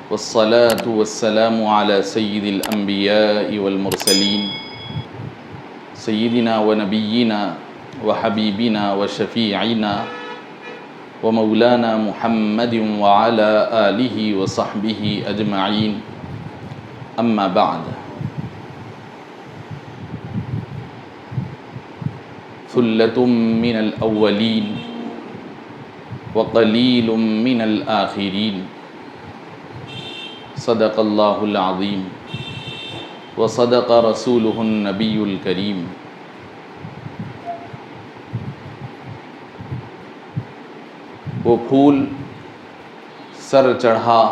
والصلاة والسلام على سيد الأنبياء والمرسلين سيدنا ونبينا وحبيبنا وشفيعنا ومولانا محمد وعلى آله وصحبه أجمعين أما بعد ثلة من الأولين وقليل من الآخرين صدق الله العظيم وصدق رسوله النبي الكريم۔ وہ پھول سر چڑھا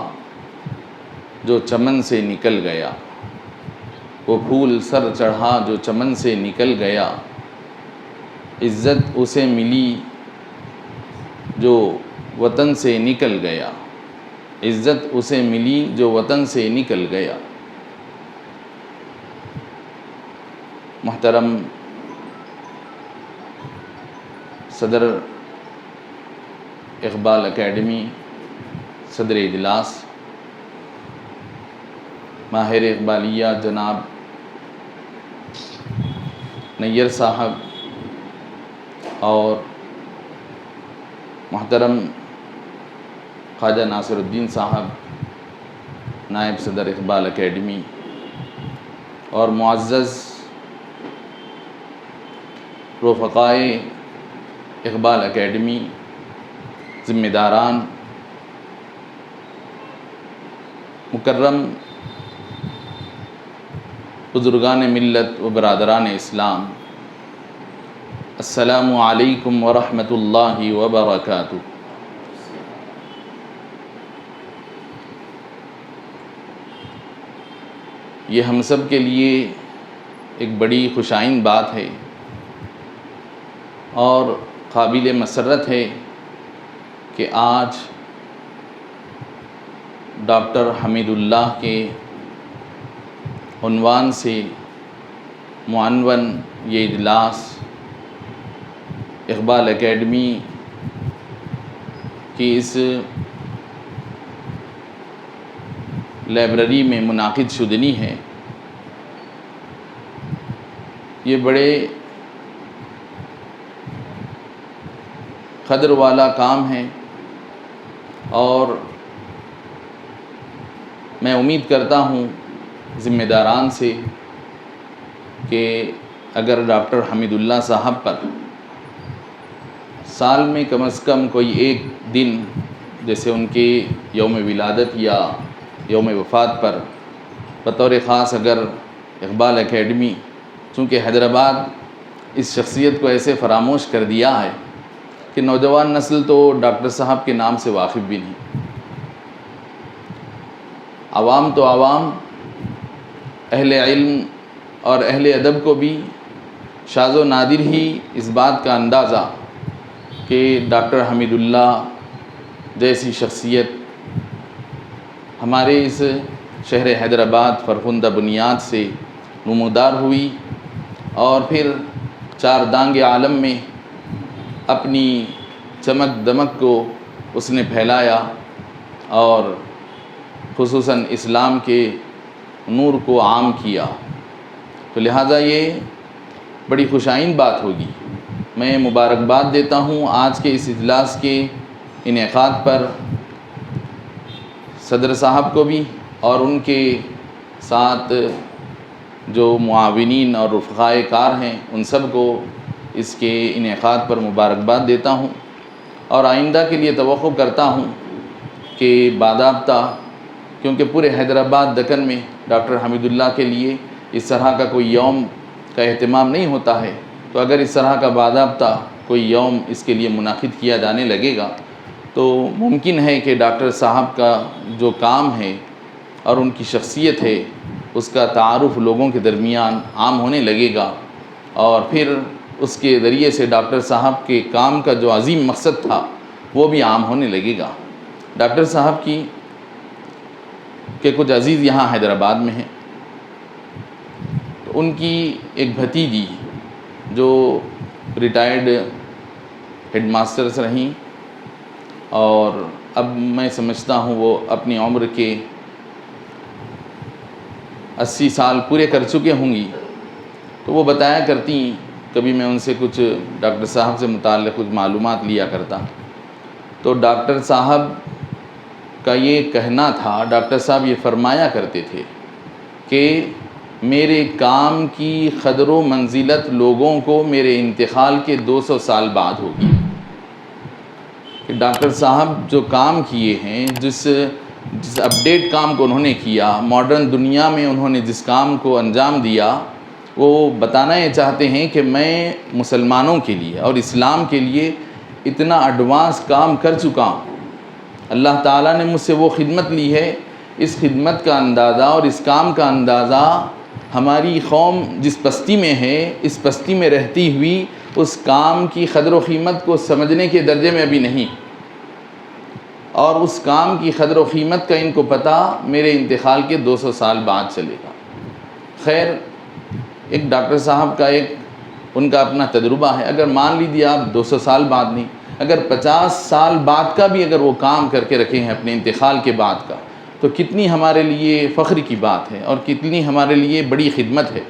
جو چمن سے نکل گیا، وہ پھول سر چڑھا جو چمن سے نکل گیا، عزت اسے ملی جو وطن سے نکل گیا، عزت اسے ملی جو وطن سے نکل گیا۔ محترم صدر اقبال اکیڈمی، صدر اجلاس، ماہر اقبالیہ جناب نیر صاحب اور محترم خواجہ ناصر الدین صاحب نائب صدر اقبال اکیڈمی، اور معزز رفقائے اقبال اکیڈمی، ذمہ داران، مکرم بزرگان ملت و برادران اسلام، السلام علیکم ورحمۃ اللہ وبرکاتہ۔ یہ ہم سب کے لیے ایک بڑی خوشائند بات ہے اور قابل مسرت ہے کہ آج ڈاکٹر حمید اللہ کے عنوان سے معنون یہ اجلاس اقبال اکیڈمی کی اس لائبریری میں منعقد شدنی ہے۔ یہ بڑے قدر والا کام ہے اور میں امید کرتا ہوں ذمہ داران سے کہ اگر ڈاکٹر حمید اللہ صاحب پر سال میں کم از کم کوئی ایک دن، جیسے ان کے یوم ولادت یا یوم وفات پر بطور خاص اگر اقبال اکیڈمی، چونکہ حیدرآباد اس شخصیت کو ایسے فراموش کر دیا ہے کہ نوجوان نسل تو ڈاکٹر صاحب کے نام سے واقف بھی نہیں، عوام تو عوام، اہل علم اور اہل ادب کو بھی شاذ و نادر ہی اس بات کا اندازہ کہ ڈاکٹر حمید اللہ جیسی شخصیت ہمارے اس شہر حیدرآباد فرخندہ بنیاد سے نمودار ہوئی اور پھر چار دانگ عالم میں اپنی چمک دمک کو اس نے پھیلایا اور خصوصاً اسلام کے نور کو عام کیا، تو لہٰذا یہ بڑی خوشائند بات ہوگی۔ میں مبارکباد دیتا ہوں آج کے اس اجلاس کے انعقاد پر صدر صاحب کو بھی اور ان کے ساتھ جو معاونین اور رفقائے کار ہیں ان سب کو اس کے انعقاد پر مبارکباد دیتا ہوں، اور آئندہ کے لیے توقع کرتا ہوں کہ باضابطہ، کیونکہ پورے حیدرآباد دکن میں ڈاکٹر حمید اللہ کے لیے اس طرح کا کوئی یوم کا اہتمام نہیں ہوتا ہے، تو اگر اس طرح کا باضابطہ کوئی یوم اس کے لیے منعقد کیا جانے لگے گا تو ممکن ہے کہ ڈاکٹر صاحب کا جو کام ہے اور ان کی شخصیت ہے اس کا تعارف لوگوں کے درمیان عام ہونے لگے گا، اور پھر اس کے ذریعے سے ڈاکٹر صاحب کے کام کا جو عظیم مقصد تھا وہ بھی عام ہونے لگے گا۔ ڈاکٹر صاحب کے کچھ عزیز یہاں حیدرآباد میں ہیں، تو ان کی ایک بھتیجی جو ریٹائرڈ ہیڈ ماسٹرس رہیں اور اب میں سمجھتا ہوں وہ اپنی عمر کے 80 سال پورے کر چکے ہوں گی، تو وہ بتایا کرتی، کبھی میں ان سے کچھ ڈاکٹر صاحب سے متعلق کچھ معلومات لیا کرتا، تو ڈاکٹر صاحب کا یہ کہنا تھا، ڈاکٹر صاحب یہ فرمایا کرتے تھے کہ میرے کام کی قدر و منزلت لوگوں کو میرے انتقال کے 200 سال بعد ہوگی۔ کہ ڈاکٹر صاحب جو کام کیے ہیں، جس اپڈیٹ کام کو انہوں نے کیا، ماڈرن دنیا میں انہوں نے جس کام کو انجام دیا، وہ بتانا یہ چاہتے ہیں کہ میں مسلمانوں کے لیے اور اسلام کے لیے اتنا ایڈوانس کام کر چکا ہوں، اللہ تعالیٰ نے مجھ سے وہ خدمت لی ہے، اس خدمت کا اندازہ اور اس کام کا اندازہ ہماری قوم جس پستی میں ہے، اس پستی میں رہتی ہوئی اس کام کی قدر و قیمت کو سمجھنے کے درجے میں ابھی نہیں، اور اس کام کی قدر و قیمت کا ان کو پتہ میرے انتقال کے 200 سال بعد چلے گا۔ خیر، ایک ڈاکٹر صاحب کا ان کا اپنا تجربہ ہے، اگر مان لیجیے آپ 200 سال بعد نہیں، اگر 50 سال بعد کا بھی اگر وہ کام کر کے رکھے ہیں اپنے انتقال کے بعد کا، تو کتنی ہمارے لیے فخر کی بات ہے اور کتنی ہمارے لیے بڑی خدمت ہے۔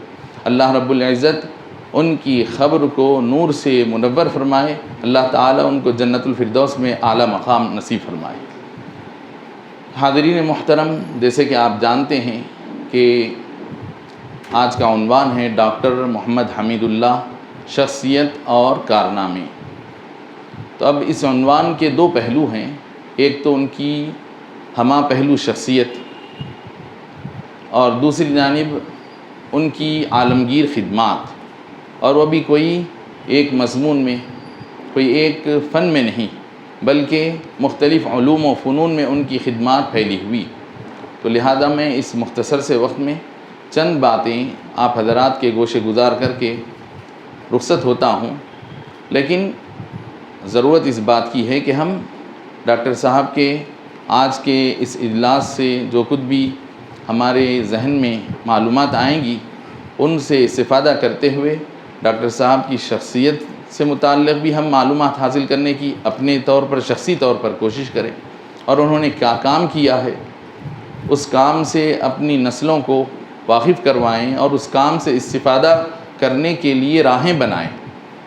اللہ رب العزت ان کی خبر کو نور سے منور فرمائے، اللہ تعالیٰ ان کو جنت الفردوس میں اعلیٰ مقام نصیب فرمائے۔ حاضرین محترم، جیسے کہ آپ جانتے ہیں کہ آج کا عنوان ہے ڈاکٹر محمد حمید اللہ، شخصیت اور کارنامے۔ تو اب اس عنوان کے دو پہلو ہیں، ایک تو ان کی ہمہ پہلو شخصیت، اور دوسری جانب ان کی عالمگیر خدمات، اور وہ بھی کوئی ایک مضمون میں، کوئی ایک فن میں نہیں، بلکہ مختلف علوم و فنون میں ان کی خدمات پھیلی ہوئی۔ تو لہذا میں اس مختصر سے وقت میں چند باتیں آپ حضرات کے گوشے گزار کر کے رخصت ہوتا ہوں، لیکن ضرورت اس بات کی ہے کہ ہم ڈاکٹر صاحب کے آج کے اس اجلاس سے جو کچھ بھی ہمارے ذہن میں معلومات آئیں گی، ان سے استفادہ کرتے ہوئے ڈاکٹر صاحب کی شخصیت سے متعلق بھی ہم معلومات حاصل کرنے کی اپنے طور پر، شخصی طور پر کوشش کریں، اور انہوں نے کیا کام کیا ہے اس کام سے اپنی نسلوں کو واقف کروائیں، اور اس کام سے استفادہ کرنے کے لیے راہیں بنائیں،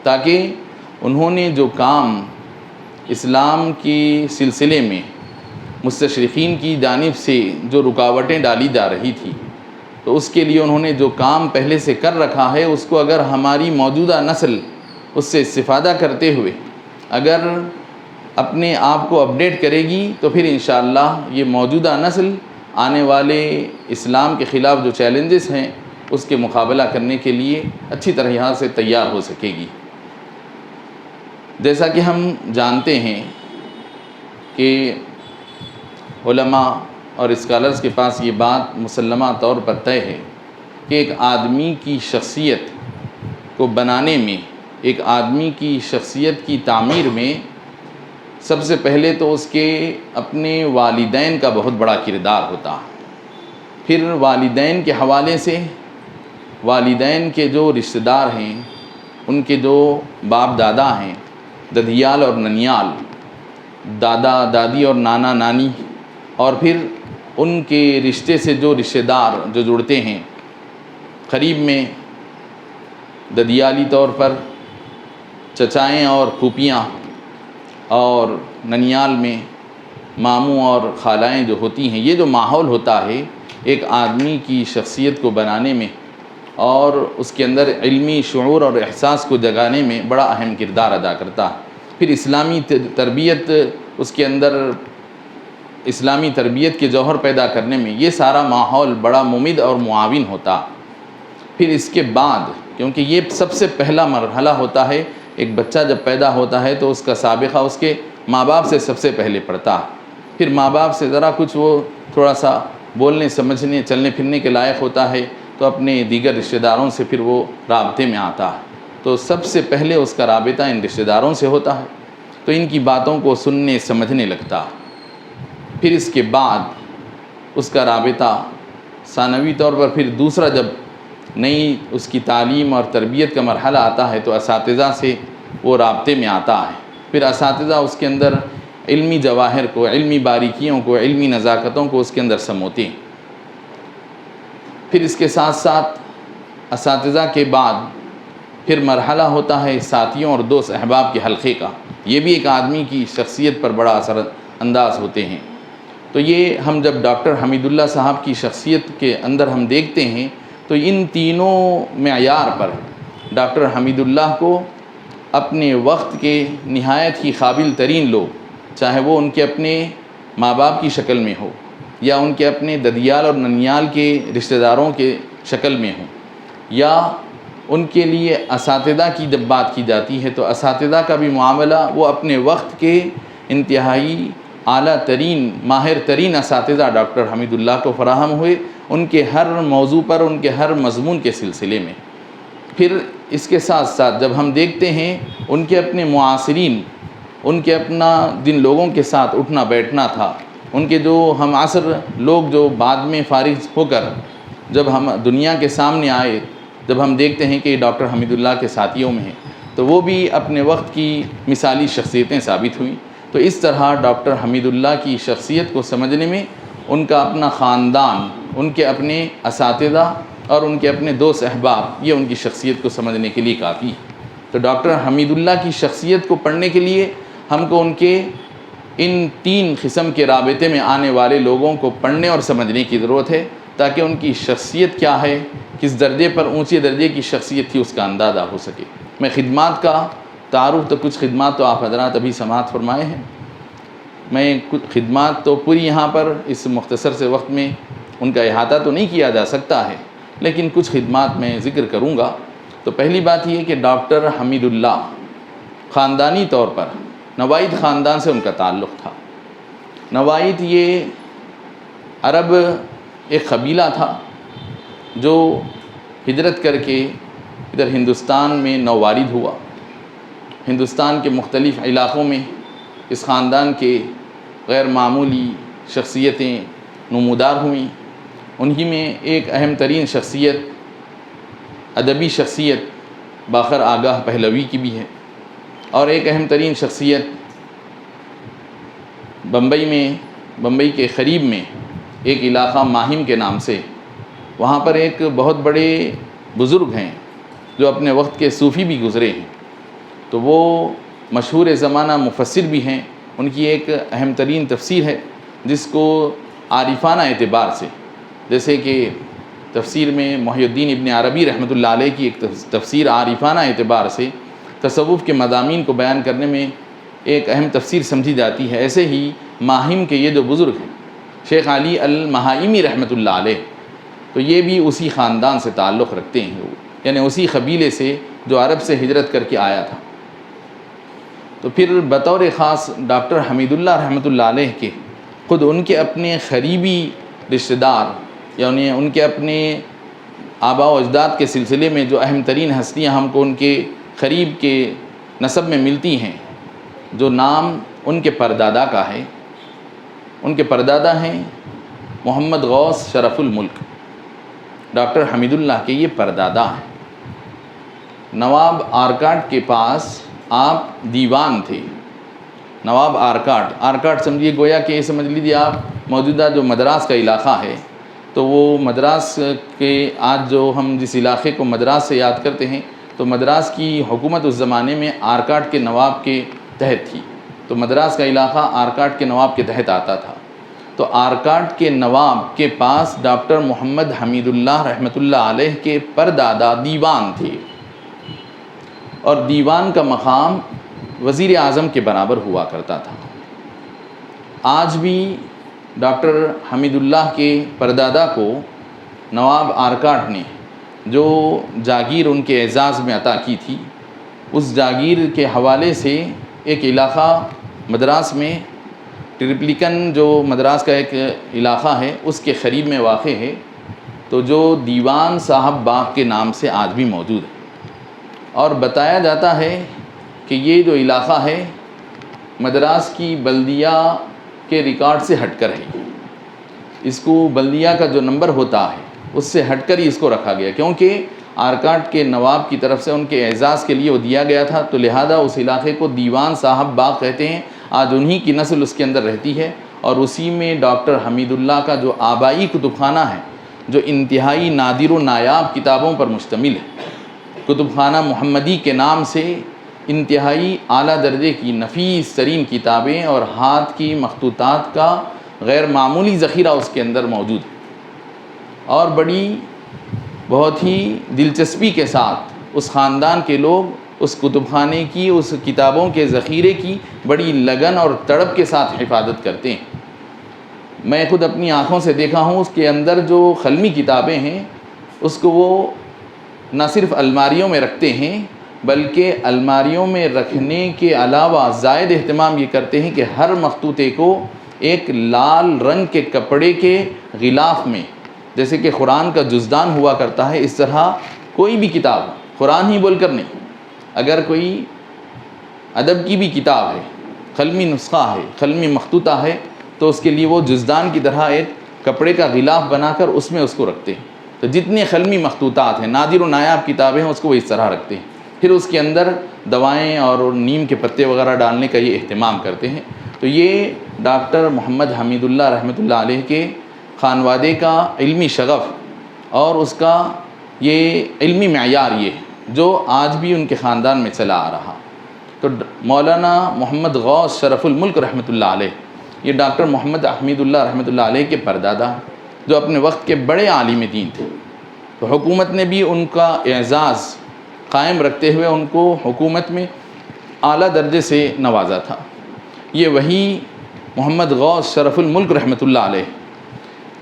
تاکہ انہوں نے جو کام اسلام کے سلسلے میں مستشرقین کی جانب سے جو رکاوٹیں ڈالی جا رہی تھی، تو اس کے لیے انہوں نے جو کام پہلے سے کر رکھا ہے، اس کو اگر ہماری موجودہ نسل اس سے استفادہ کرتے ہوئے اگر اپنے آپ کو اپڈیٹ کرے گی، تو پھر انشاءاللہ یہ موجودہ نسل آنے والے اسلام کے خلاف جو چیلنجز ہیں اس کے مقابلہ کرنے کے لیے اچھی طرح سے تیار ہو سکے گی۔ جیسا کہ ہم جانتے ہیں کہ علماء اور اسکالرز کے پاس یہ بات مسلمہ طور پر طے ہے کہ ایک آدمی کی شخصیت کو بنانے میں، ایک آدمی کی شخصیت کی تعمیر میں سب سے پہلے تو اس کے اپنے والدین کا بہت بڑا کردار ہوتا ہے، پھر والدین کے حوالے سے والدین کے جو رشتہ دار ہیں، ان کے جو باپ دادا ہیں، ددیال اور ننیال، دادا دادی اور نانا نانی، اور پھر ان کے رشتے سے جو رشتہ دار جو جڑتے ہیں، قریب میں ددیالی طور پر چچائیں اور پھوپھیاں، اور ننیال میں ماموں اور خالائیں جو ہوتی ہیں، یہ جو ماحول ہوتا ہے ایک آدمی کی شخصیت کو بنانے میں اور اس کے اندر علمی شعور اور احساس کو جگانے میں بڑا اہم کردار ادا کرتا ہے۔ پھر اسلامی تربیت، اس کے اندر اسلامی تربیت کے جوہر پیدا کرنے میں یہ سارا ماحول بڑا ممد اور معاون ہوتا۔ پھر اس کے بعد، کیونکہ یہ سب سے پہلا مرحلہ ہوتا ہے، ایک بچہ جب پیدا ہوتا ہے تو اس کا سابقہ اس کے ماں باپ سے سب سے پہلے پڑتا ہے، پھر ماں باپ سے ذرا کچھ وہ تھوڑا سا بولنے سمجھنے چلنے پھرنے کے لائق ہوتا ہے تو اپنے دیگر رشتہ داروں سے پھر وہ رابطے میں آتا ہے، تو سب سے پہلے اس کا رابطہ ان رشتہ داروں سے ہوتا ہے، تو ان کی باتوں کو سننے سمجھنے لگتا ہے۔ پھر اس کے بعد اس کا رابطہ ثانوی طور پر، پھر دوسرا جب نئی اس کی تعلیم اور تربیت کا مرحلہ آتا ہے تو اساتذہ سے وہ رابطے میں آتا ہے، پھر اساتذہ اس کے اندر علمی جواہر کو، علمی باریکیوں کو، علمی نزاکتوں کو اس کے اندر سموتے ہیں۔ پھر اس کے ساتھ ساتھ اساتذہ کے بعد پھر مرحلہ ہوتا ہے ساتھیوں اور دوست احباب کے حلقے کا. یہ بھی ایک آدمی کی شخصیت پر بڑا اثر انداز ہوتے ہیں. تو یہ ہم جب ڈاکٹر حمید اللہ صاحب کی شخصیت کے اندر ہم دیکھتے ہیں تو ان تینوں معیار پر ڈاکٹر حمید اللہ کو اپنے وقت کے نہایت ہی قابل ترین لوگ، چاہے وہ ان کے اپنے ماں باپ کی شکل میں ہو یا ان کے اپنے ددیال اور ننیال کے رشتہ داروں کے شکل میں ہوں، یا ان کے لیے اساتذہ کی جب بات کی جاتی ہے تو اساتذہ کا بھی معاملہ وہ اپنے وقت کے انتہائی اعلیٰ ترین ماہر ترین اساتذہ ڈاکٹر حمید اللہ کو فراہم ہوئے، ان کے ہر موضوع پر، ان کے ہر مضمون کے سلسلے میں. پھر اس کے ساتھ ساتھ جب ہم دیکھتے ہیں ان کے اپنے معاصرین، ان کے اپنا جن لوگوں کے ساتھ اٹھنا بیٹھنا تھا، ان کے جو ہم عصر لوگ جو بعد میں فارغ ہو کر جب ہم دنیا کے سامنے آئے، جب ہم دیکھتے ہیں کہ ڈاکٹر حمید اللہ کے ساتھیوں میں ہیں تو وہ بھی اپنے وقت کی مثالی شخصیتیں ثابت ہوئیں. تو اس طرح ڈاکٹر حمید اللہ کی شخصیت کو سمجھنے میں ان کا اپنا خاندان، ان کے اپنے اساتذہ اور ان کے اپنے دوست احباب، یہ ان کی شخصیت کو سمجھنے کے لیے کافی. تو ڈاکٹر حمید اللہ کی شخصیت کو پڑھنے کے لیے ہم کو ان کے ان تین قسم کے رابطے میں آنے والے لوگوں کو پڑھنے اور سمجھنے کی ضرورت ہے تاکہ ان کی شخصیت کیا ہے، کس درجے پر اونچے درجے کی شخصیت تھی، اس کا اندازہ ہو سکے. میں خدمات کا تعارف تو کچھ خدمات تو آپ حضرات ابھی سماعت فرمائے ہیں، میں کچھ خدمات تو پوری یہاں پر اس مختصر سے وقت میں ان کا احاطہ تو نہیں کیا جا سکتا ہے، لیکن کچھ خدمات میں ذکر کروں گا. تو پہلی بات یہ کہ ڈاکٹر حمید اللہ خاندانی طور پر نوائد خاندان سے ان کا تعلق تھا. نوائد یہ عرب ایک قبیلہ تھا جو ہجرت کر کے ادھر ہندوستان میں نووارد ہوا. ہندوستان کے مختلف علاقوں میں اس خاندان کے غیر معمولی شخصیتیں نمودار ہوئیں. انہی میں ایک اہم ترین شخصیت، ادبی شخصیت باخر آگاہ پہلوی کی بھی ہے، اور ایک اہم ترین شخصیت بمبئی کے قریب میں ایک علاقہ ماہم کے نام سے، وہاں پر ایک بہت بڑے بزرگ ہیں جو اپنے وقت کے صوفی بھی گزرے ہیں. تو وہ مشہور زمانہ مفسر بھی ہیں. ان کی ایک اہم ترین تفسیر ہے جس کو عارفانہ اعتبار سے، جیسے کہ تفسیر میں محی الدین ابن عربی رحمۃ اللہ علیہ کی ایک تفسیر عارفانہ اعتبار سے تصوف کے مضامین کو بیان کرنے میں ایک اہم تفسیر سمجھی جاتی ہے، ایسے ہی ماہم کے یہ جو بزرگ ہیں شیخ علی المہائمی رحمۃ اللہ علیہ، تو یہ بھی اسی خاندان سے تعلق رکھتے ہیں، یعنی اسی قبیلے سے جو عرب سے ہجرت کر کے آیا تھا. تو پھر بطور خاص ڈاکٹر حمید اللہ رحمۃ اللہ علیہ کے خود ان کے اپنے قریبی رشتہ دار، یعنی ان کے اپنے آباء و اجداد کے سلسلے میں جو اہم ترین ہستیاں ہم کو ان کے قریب کے نسب میں ملتی ہیں، جو نام ان کے پردادا کا ہے. ان کے پردادا ہیں محمد غوث شرف الملک. ڈاکٹر حمید اللہ کے یہ پردادا ہیں. نواب آرکاٹ کے پاس آپ دیوان تھے. نواب آرکاٹ سمجھیے گویا کہ یہ سمجھ لیجیے آپ موجودہ جو مدراس کا علاقہ ہے، تو وہ مدراس کے آج جو ہم جس علاقے کو مدراس سے یاد کرتے ہیں، تو مدراس کی حکومت اس زمانے میں آرکاٹ کے نواب کے تحت تھی. تو مدراس کا علاقہ آرکاٹ کے نواب کے تحت آتا تھا. تو آرکاٹ کے نواب کے پاس ڈاکٹر محمد حمید اللہ رحمۃ اللہ علیہ کے پردادا دیوان تھے، اور دیوان کا مقام وزیر اعظم کے برابر ہوا کرتا تھا. آج بھی ڈاکٹر حمید اللہ کے پردادا کو نواب آرکاٹ نے جو جاگیر ان کے اعزاز میں عطا کی تھی، اس جاگیر کے حوالے سے ایک علاقہ مدراس میں ٹرپلیکن جو مدراس کا ایک علاقہ ہے اس کے قریب میں واقع ہے، تو جو دیوان صاحب باغ کے نام سے آج بھی موجود ہے. اور بتایا جاتا ہے کہ یہ جو علاقہ ہے مدراس کی بلدیہ کے ریکارڈ سے ہٹ کر ہے. اس کو بلدیہ کا جو نمبر ہوتا ہے اس سے ہٹ کر ہی اس کو رکھا گیا، کیونکہ آرکاٹ کے نواب کی طرف سے ان کے اعزاز کے لیے وہ دیا گیا تھا، تو لہذا اس علاقے کو دیوان صاحب باغ کہتے ہیں. آج انہی کی نسل اس کے اندر رہتی ہے، اور اسی میں ڈاکٹر حمید اللہ کا جو آبائی کتب خانہ ہے جو انتہائی نادر و نایاب کتابوں پر مشتمل ہے۔ کتب خانہ محمدی کے نام سے انتہائی اعلیٰ درجے کی نفیس ترین کتابیں اور ہاتھ کی مخطوطات کا غیر معمولی ذخیرہ اس کے اندر موجود ہے، اور بہت ہی دلچسپی کے ساتھ اس خاندان کے لوگ اس کتب خانے کی، اس کتابوں کے ذخیرے کی بڑی لگن اور تڑپ کے ساتھ حفاظت کرتے ہیں۔ میں خود اپنی آنکھوں سے دیکھا ہوں، اس کے اندر جو قلمی کتابیں ہیں اس کو وہ نہ صرف الماریوں میں رکھتے ہیں، بلکہ الماریوں میں رکھنے کے علاوہ زائد اہتمام یہ کرتے ہیں کہ ہر مخطوطے کو ایک لال رنگ کے کپڑے کے غلاف میں، جیسے کہ قرآن کا جزدان ہوا کرتا ہے، اس طرح کوئی بھی کتاب، قرآن ہی بول کر نہیں، اگر کوئی ادب کی بھی کتاب ہے، قلمی نسخہ ہے، قلمی مخطوطہ ہے، تو اس کے لیے وہ جزدان کی طرح ایک کپڑے کا غلاف بنا کر اس میں اس کو رکھتے ہیں۔ تو جتنے قلمی مخطوطات ہیں، نادر و نایاب کتابیں ہیں، اس کو وہ اس طرح رکھتے ہیں، پھر اس کے اندر دوائیں اور نیم کے پتے وغیرہ ڈالنے کا یہ اہتمام کرتے ہیں۔ تو یہ ڈاکٹر محمد حمید اللہ رحمۃ اللہ علیہ کے خانوادے کا علمی شغف اور اس کا یہ علمی معیار یہ ہے جو آج بھی ان کے خاندان میں چلا آ رہا۔ تو مولانا محمد غوث شرف الملک رحمۃ اللہ علیہ، یہ ڈاکٹر محمد حمید اللہ رحمۃ اللہ علیہ کے پردادا، جو اپنے وقت کے بڑے عالم دین تھے۔ تو حکومت نے بھی ان کا اعزاز قائم رکھتے ہوئے ان کو حکومت میں اعلیٰ درجے سے نوازا تھا۔ یہ وہی محمد غوث شرف الملک رحمۃ اللہ علیہ،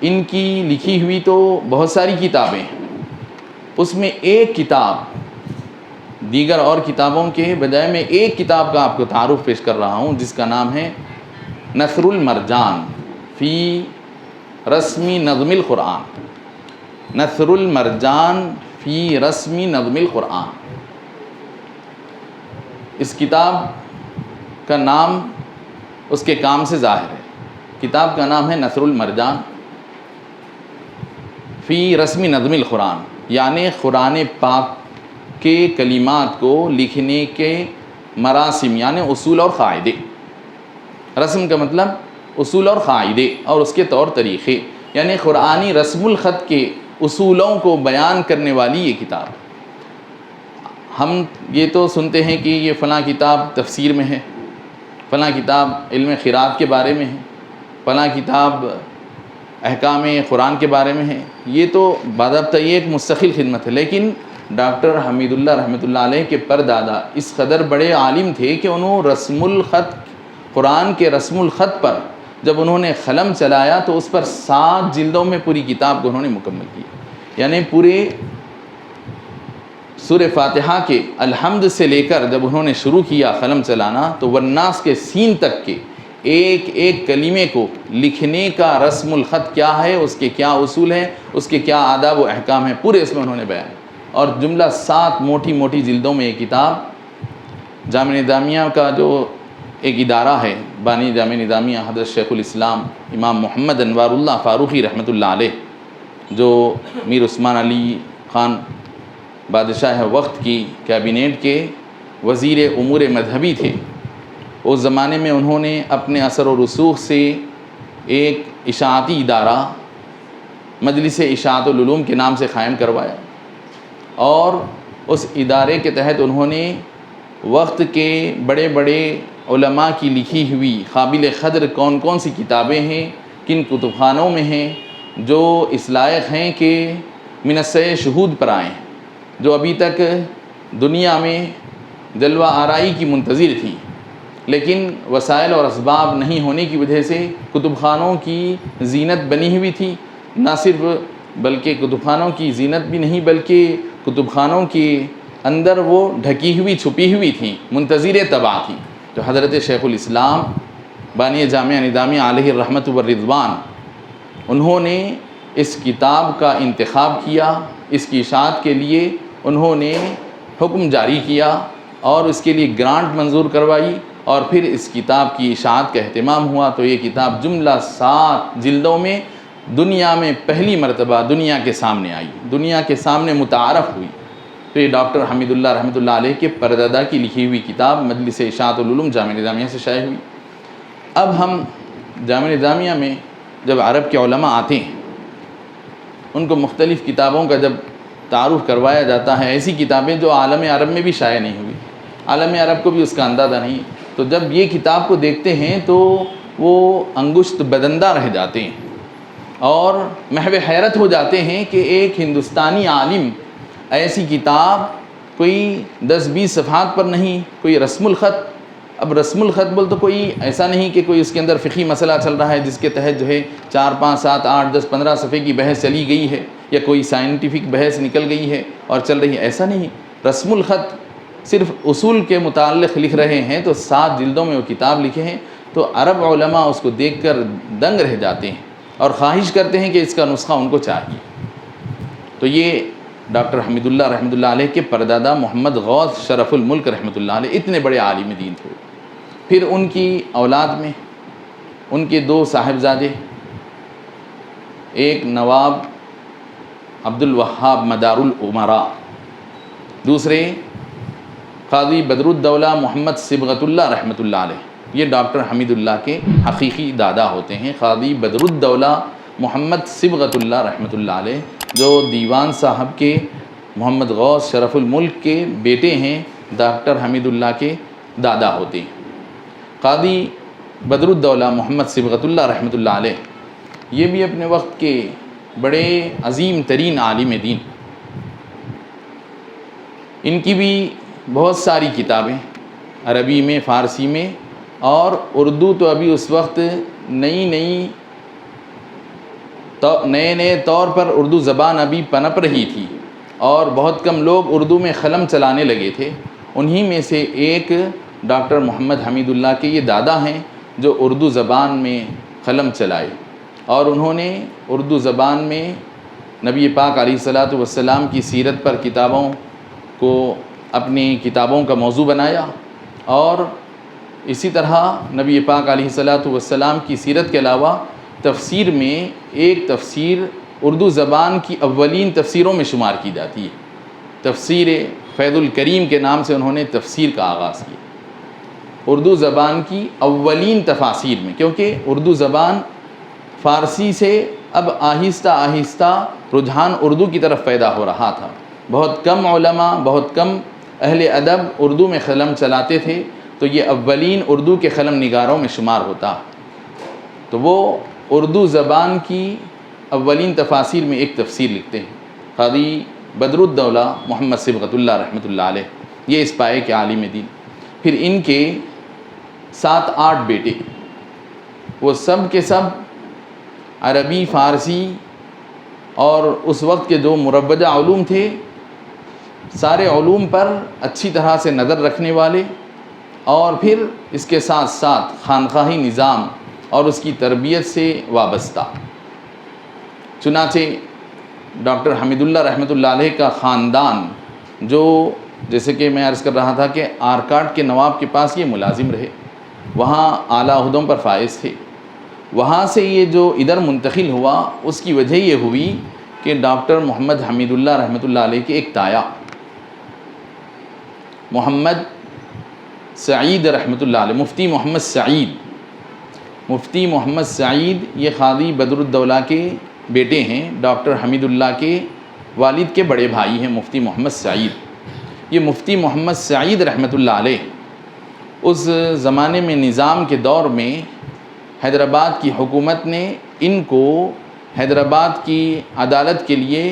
ان کی لکھی ہوئی تو بہت ساری کتابیں ہیں، اس میں ایک کتاب دیگر اور کتابوں کے بجائے میں ایک کتاب کا آپ کو تعارف پیش کر رہا ہوں، جس کا نام ہے نثر المرجان فی رسم نظم القرآن۔ نثر المرجان فی رسم نظم القرآن، اس کتاب کا نام اس کے کام سے ظاہر ہے۔ کتاب کا نام ہے نثر المرجان فی رسم نظم القرآن، یعنی قرآن پاک کے کلمات کو لکھنے کے مراسم، یعنی اصول اور قاعدے۔ رسم کا مطلب اصول اور قاعدے اور اس کے طور طریقے، یعنی قرآنی رسم الخط کے اصولوں کو بیان کرنے والی یہ کتاب۔ ہم یہ تو سنتے ہیں کہ یہ فلاں کتاب تفسیر میں ہے، فلاں کتاب علم قراءت کے بارے میں ہے، فلاں کتاب احکام قرآن کے بارے میں ہے، یہ تو باضابطہ یہ ایک مستقل خدمت ہے۔ لیکن ڈاکٹر حمید اللہ رحمۃ اللہ علیہ کے پردادا اس قدر بڑے عالم تھے کہ انہوں رسم الخط، قرآن کے رسم الخط پر جب انہوں نے قلم چلایا تو اس پر 7 جلدوں میں پوری کتاب کو انہوں نے مکمل کیا، یعنی پورے سورہ فاتحہ کے الحمد سے لے کر جب انہوں نے شروع کیا قلم چلانا تو والناس کے سین تک کے ایک ایک کلمے کو لکھنے کا رسم الخط کیا ہے، اس کے کیا اصول ہیں، اس کے کیا آداب و احکام ہیں، پورے اس میں انہوں نے بیان، اور جملہ 7 موٹی موٹی جلدوں میں یہ کتاب جامع نظامیہ کا جو ایک ادارہ ہے، بانی جامع نظامیہ حضرت شیخ الاسلام امام محمد انوار اللہ فاروقی رحمۃ اللہ علیہ، جو میر عثمان علی خان بادشاہ وقت کی کابینیٹ کے وزیر امور مذہبی تھے، اس زمانے میں انہوں نے اپنے اثر و رسوخ سے ایک اشاعتی ادارہ مجلس اشاعت العلوم کے نام سے قائم کروایا، اور اس ادارے کے تحت انہوں نے وقت کے بڑے بڑے علماء کی لکھی ہوئی قابل قدر کون کون سی کتابیں ہیں، کن کتب خانوں میں ہیں، جو اس لائق ہیں کہ منصۂ شہود پر آئیں، جو ابھی تک دنیا میں جلوہ آرائی کی منتظر تھی، لیکن وسائل اور اسباب نہیں ہونے کی وجہ سے کتب خانوں کی زینت بنی ہوئی تھی، نہ صرف بلکہ کتب خانوں کی زینت بھی نہیں بلکہ کتب خانوں کے اندر وہ ڈھکی ہوئی چھپی ہوئی تھیں، منتظر طبع تھیں۔ تو حضرت شیخ الاسلام بانی جامعہ نظامیہ علیہ الرحمۃ والرضوان، انہوں نے اس کتاب کا انتخاب کیا، اس کی اشاعت کے لیے انہوں نے حکم جاری کیا اور اس کے لیے گرانٹ منظور کروائی، اور پھر اس کتاب کی اشاعت کا اہتمام ہوا تو یہ کتاب جملہ 7 جلدوں میں دنیا میں پہلی مرتبہ دنیا کے سامنے آئی، دنیا کے سامنے متعارف ہوئی۔ تو یہ ڈاکٹر حمید اللہ رحمۃ اللہ علیہ کے پردادا کی لکھی ہوئی کتاب مجلس اشاعت العلوم جامع نظامیہ سے شائع ہوئی۔ اب ہم جامع نظامیہ میں جب عرب کے علماء آتے ہیں، ان کو مختلف کتابوں کا جب تعارف کروایا جاتا ہے، ایسی کتابیں جو عالم عرب میں بھی شائع نہیں ہوئی، عالم عرب کو بھی اس کا اندازہ نہیں، تو جب یہ کتاب کو دیکھتے ہیں تو وہ انگشت بدندہ رہ جاتے ہیں اور محو حیرت ہو جاتے ہیں کہ ایک ہندوستانی عالم ایسی کتاب کوئی 10-20 صفحات پر نہیں، کوئی رسم الخط، اب رسم الخط بول تو کوئی ایسا نہیں کہ کوئی اس کے اندر فقہی مسئلہ چل رہا ہے جس کے تحت جو ہے 4, 5, 7, 8, 10, 15 صفحے کی بحث چلی گئی ہے یا کوئی سائنٹیفک بحث نکل گئی ہے اور چل رہی ہے، ایسا نہیں۔ رسم الخط صرف اصول کے متعلق لکھ رہے ہیں تو 7 جلدوں میں وہ کتاب لکھے ہیں، تو عرب علماء اس کو دیکھ کر دنگ رہ جاتے ہیں اور خواہش کرتے ہیں کہ اس کا نسخہ ان کو چاہیے۔ تو یہ ڈاکٹر حمید اللہ رحمۃ اللہ علیہ کے پردادا محمد غوث شرف الملک رحمۃ اللہ علیہ اتنے بڑے عالم دین تھے۔ پھر ان کی اولاد میں ان کے 2 صاحبزادے، ایک نواب عبد الوہاب مدار العمراء، دوسرے قاضی بدر الدولہ محمد صبغت اللہ رحمۃ اللہ علیہ۔ یہ ڈاکٹر حمید اللہ کے حقیقی دادا ہوتے ہیں، قاضی بدر الدولہ محمد صبغت اللہ رحمۃ اللہ علیہ، جو دیوان صاحب کے محمد غوث شرف الملک کے بیٹے ہیں، ڈاکٹر حمید اللہ کے دادا ہوتے ہیں۔ قاضی بدر الدولہ محمد صبغت اللہ رحمۃ اللہ علیہ یہ بھی اپنے وقت کے بڑے عظیم ترین عالم دین، ان کی بھی بہت ساری کتابیں عربی میں، فارسی میں اور اردو تو ابھی اس وقت نئے طور پر اردو زبان ابھی پنپ رہی تھی اور بہت کم لوگ اردو میں قلم چلانے لگے تھے۔ انہی میں سے ایک ڈاکٹر محمد حمید اللہ کے یہ دادا ہیں جو اردو زبان میں قلم چلائے، اور انہوں نے اردو زبان میں نبی پاک علیہ الصلاۃ والسلام کی سیرت پر کتابوں کو اپنی کتابوں کا موضوع بنایا، اور اسی طرح نبی پاک علیہ الصلاۃ والسلام کی سیرت کے علاوہ تفسیر میں ایک تفسیر اردو زبان کی اولین تفسیروں میں شمار کی جاتی ہے، تفسیر فیض الکریم کے نام سے انہوں نے تفسیر کا آغاز کیا، اردو زبان کی اولین تفاسیر میں، کیونکہ اردو زبان فارسی سے اب آہستہ آہستہ رجحان اردو کی طرف پیدا ہو رہا تھا، بہت کم علماء، بہت کم اہل ادب اردو میں قلم چلاتے تھے، تو یہ اولین اردو کے قلم نگاروں میں شمار ہوتا، تو وہ اردو زبان کی اولین تفاسیر میں ایک تفسیر لکھتے ہیں، قاضی بدر الدولہ محمد صبغت اللہ رحمۃ اللہ علیہ، یہ اس پائے کے عالم دین۔ پھر ان کے 7-8 بیٹے، وہ سب کے سب عربی، فارسی اور اس وقت کے جو مروجہ علوم تھے، سارے علوم پر اچھی طرح سے نظر رکھنے والے، اور پھر اس کے ساتھ ساتھ خانقاہی نظام اور اس کی تربیت سے وابستہ۔ چنانچہ ڈاکٹر حمید اللہ رحمۃ اللہ علیہ کا خاندان، جو جیسے کہ میں عرض کر رہا تھا کہ آرکاٹ کے نواب کے پاس یہ ملازم رہے، وہاں اعلیٰ عہدوں پر فائز تھے، وہاں سے یہ جو ادھر منتقل ہوا، اس کی وجہ یہ ہوئی کہ ڈاکٹر محمد حمید اللہ رحمۃ اللہ علیہ کے ایک تایا محمد سعید رحمۃ اللہ علیہ، مفتی محمد سعید یہ قاضی بدر الدولہ کے بیٹے ہیں، ڈاکٹر حمید اللہ کے والد کے بڑے بھائی ہیں مفتی محمد سعید۔ یہ مفتی محمد سعید رحمۃ اللہ علیہ اس زمانے میں نظام کے دور میں حیدرآباد کی حکومت نے ان کو حیدرآباد کی عدالت کے لیے،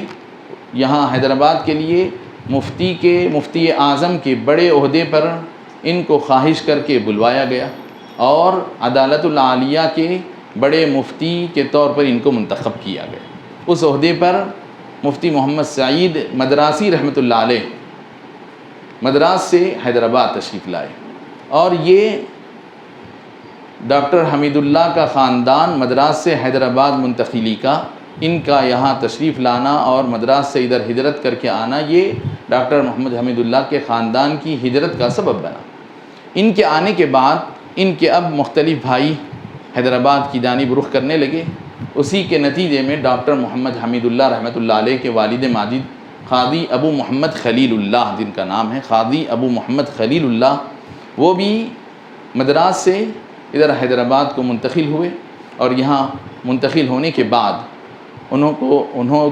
یہاں حیدرآباد کے لیے مفتی اعظم کے بڑے عہدے پر ان کو خواہش کر کے بلوایا گیا، اور عدالت العالیہ کے بڑے مفتی کے طور پر ان کو منتخب کیا گیا۔ اس عہدے پر مفتی محمد سعید مدراسی رحمۃ اللہ علیہ مدراس سے حیدرآباد تشریف لائے، اور یہ ڈاکٹر حمید اللہ کا خاندان مدراس سے حیدرآباد منتقلی کا، ان کا یہاں تشریف لانا اور مدراس سے ادھر ہجرت کر کے آنا، یہ ڈاکٹر محمد حمید اللہ کے خاندان کی ہجرت کا سبب بنا۔ ان کے آنے کے بعد ان کے اب مختلف بھائی حیدرآباد کی جانب رخ کرنے لگے، اسی کے نتیجے میں ڈاکٹر محمد حمید اللہ رحمۃ اللہ علیہ کے والد ماجد قاضی ابو محمد خلیل اللہ، جن کا نام ہے قاضی ابو محمد خلیل اللہ، وہ بھی مدراس سے ادھر حیدرآباد کو منتقل ہوئے، اور یہاں منتقل ہونے کے بعد انہوں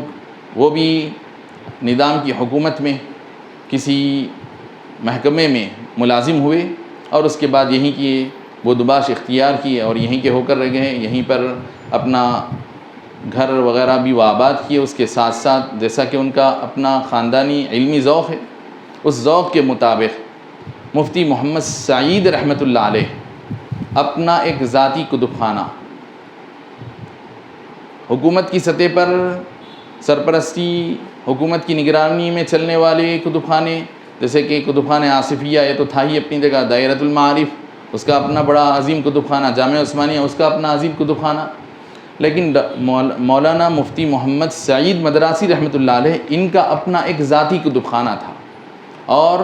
وہ بھی نظام کی حکومت میں کسی محکمے میں ملازم ہوئے اور اس کے بعد یہیں کی وہ دباش اختیار کی اور یہیں کے ہو کر رہ گئے، یہیں پر اپنا گھر وغیرہ بھی وہ آباد کیے۔ اس کے ساتھ ساتھ جیسا کہ ان کا اپنا خاندانی علمی ذوق ہے، اس ذوق کے مطابق مفتی محمد سعید رحمۃ اللہ علیہ اپنا ایک ذاتی کتب خانہ حکومت کی سطح پر سرپرستی، حکومت کی نگرانی میں چلنے والے کتب خانے جیسے کہ کتب خانہ آصفیہ، یہ تو تھا ہی اپنی جگہ، دائرۃ المعارف اس کا اپنا بڑا عظیم کتب خانہ، جامعہ عثمانیہ اس کا اپنا عظیم کتب خانہ، لیکن مولانا مفتی محمد سعید مدراسی رحمۃ اللہ علیہ ان کا اپنا ایک ذاتی کتب خانہ تھا۔ اور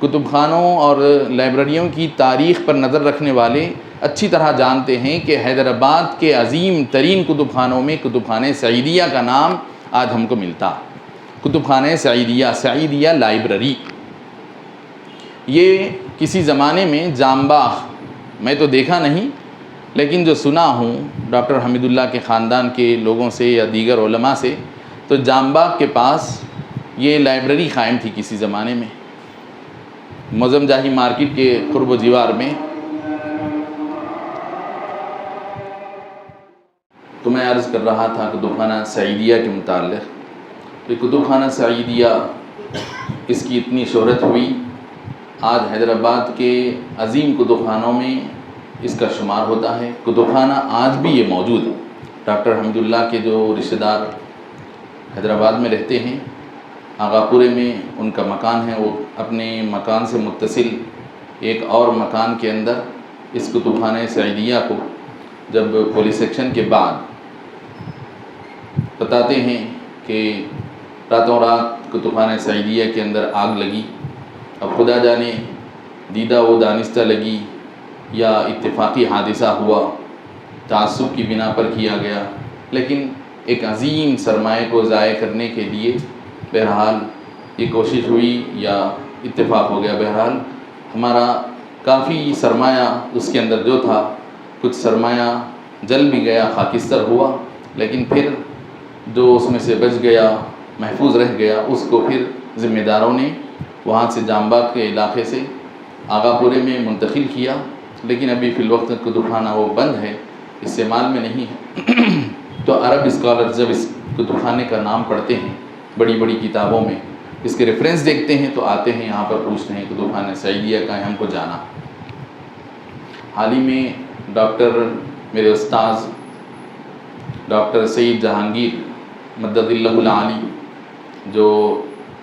کتب خانوں اور لائبریریوں کی تاریخ پر نظر رکھنے والے اچھی طرح جانتے ہیں کہ حیدرآباد کے عظیم ترین کتب خانوں میں کتب خانہ سعیدیہ کا نام آج ہم کو ملتا۔ کتب خانہ سعیدیہ لائبریری، یہ کسی زمانے میں جام باغ، میں تو دیکھا نہیں لیکن جو سنا ہوں ڈاکٹر حمید اللہ کے خاندان کے لوگوں سے یا دیگر علماء سے، تو جام باغ کے پاس یہ لائبریری قائم تھی کسی زمانے میں، معظم جاہی مارکیٹ کے قرب و جوار میں۔ تو میں عرض کر رہا تھا کتب خانہ سعیدیہ کے متعلق کہ کتب خانہ سعیدیہ اس کی اتنی شہرت ہوئی، آج حیدرآباد کے عظیم کتب خانوں میں اس کا شمار ہوتا ہے۔ کتب خانہ آج بھی یہ موجود ہے۔ ڈاکٹر حمید اللہ کے جو رشتہ دار حیدرآباد میں رہتے ہیں، آغا پورے میں ان کا مکان ہے، وہ اپنے مکان سے متصل ایک اور مکان کے اندر اس کتب خانہ سعیدیہ کو جب پولیس ایکشن کے بعد بتاتے ہیں کہ راتوں رات کتب خانہ سعیدیہ کے اندر آگ لگی، اب خدا جانے دیدہ و دانستہ لگی یا اتفاقی حادثہ ہوا، تعصب کی بنا پر کیا گیا، لیکن ایک عظیم سرمایہ کو ضائع کرنے کے لیے بہرحال یہ کوشش ہوئی یا اتفاق ہو گیا۔ بہرحال ہمارا کافی سرمایہ اس کے اندر جو تھا، کچھ سرمایہ جل بھی گیا، خاکستر ہوا، لیکن پھر جو اس میں سے بچ گیا، محفوظ رہ گیا، اس کو پھر ذمہ داروں نے وہاں سے جام باغ کے علاقے سے آغا پورے میں منتقل کیا، لیکن ابھی فی الوقت کتب خانہ وہ بند ہے، استعمال میں نہیں ہے۔ تو عرب اسکالر جب اس کتب خانے کا نام پڑھتے ہیں بڑی بڑی کتابوں میں، اس کے ریفرنس دیکھتے ہیں تو آتے ہیں یہاں پر پوچھتے ہیں کتب خانہ سعیدیہ کا ہے، ہم کو جانا۔ حال ہی میں ڈاکٹر میرے استاذ ڈاکٹر سید جہانگیر مدد اللہ العالی، جو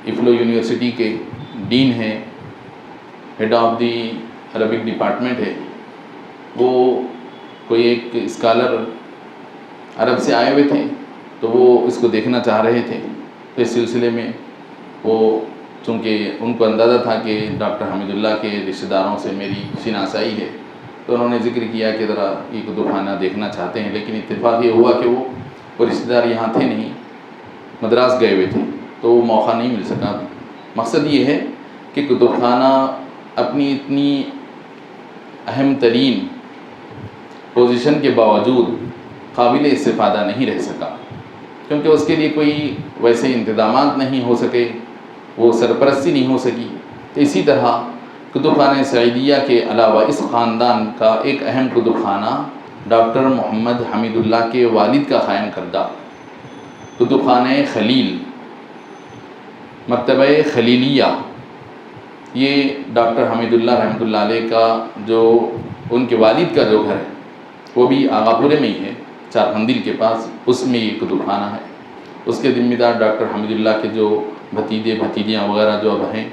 افلو یونیورسٹی کے ڈین ہیں، head of the Arabic department ہے، وہ کوئی ایک اسکالر عرب سے آئے ہوئے تھے تو وہ اس کو دیکھنا چاہ رہے تھے، تو اس سلسلے میں وہ چونکہ ان کو اندازہ تھا کہ ڈاکٹر حمید اللہ کے رشتہ داروں سے میری شناسائی ہے، تو انہوں نے ذکر کیا کہ ذرا یہ کتب خانہ دیکھنا چاہتے ہیں، لیکن اتفاق یہ ہوا کہ وہ رشتہ دار یہاں تھے نہیں، مدراس گئے ہوئے تھے، تو وہ موقع نہیں مل سکا۔ مقصد یہ ہے کہ کتب خانہ اپنی اتنی اہم ترین پوزیشن کے باوجود قابل استفادہ نہیں رہ سکا، کیونکہ اس کے لیے کوئی ویسے انتظامات نہیں ہو سکے، وہ سرپرستی نہیں ہو سکی۔ تو اسی طرح کتب خانہ سعیدیہ کے علاوہ اس خاندان کا ایک اہم کتب خانہ ڈاکٹر محمد حمید اللہ کے والد کا قائم کردہ کتب خانہ خلیل، مکتبہ خلیلیہ، یہ ڈاکٹر حمید اللہ رحمۃ اللہ علیہ کا جو ان کے والد کا جو گھر ہے وہ بھی آغا پورے میں ہی ہے، چار مندل کے پاس، اس میں یہ کتب خانہ ہے۔ اس کے ذمہ دار ڈاکٹر حمید اللہ کے جو بھتیجے بھتیجیاں وغیرہ جو اب ہیں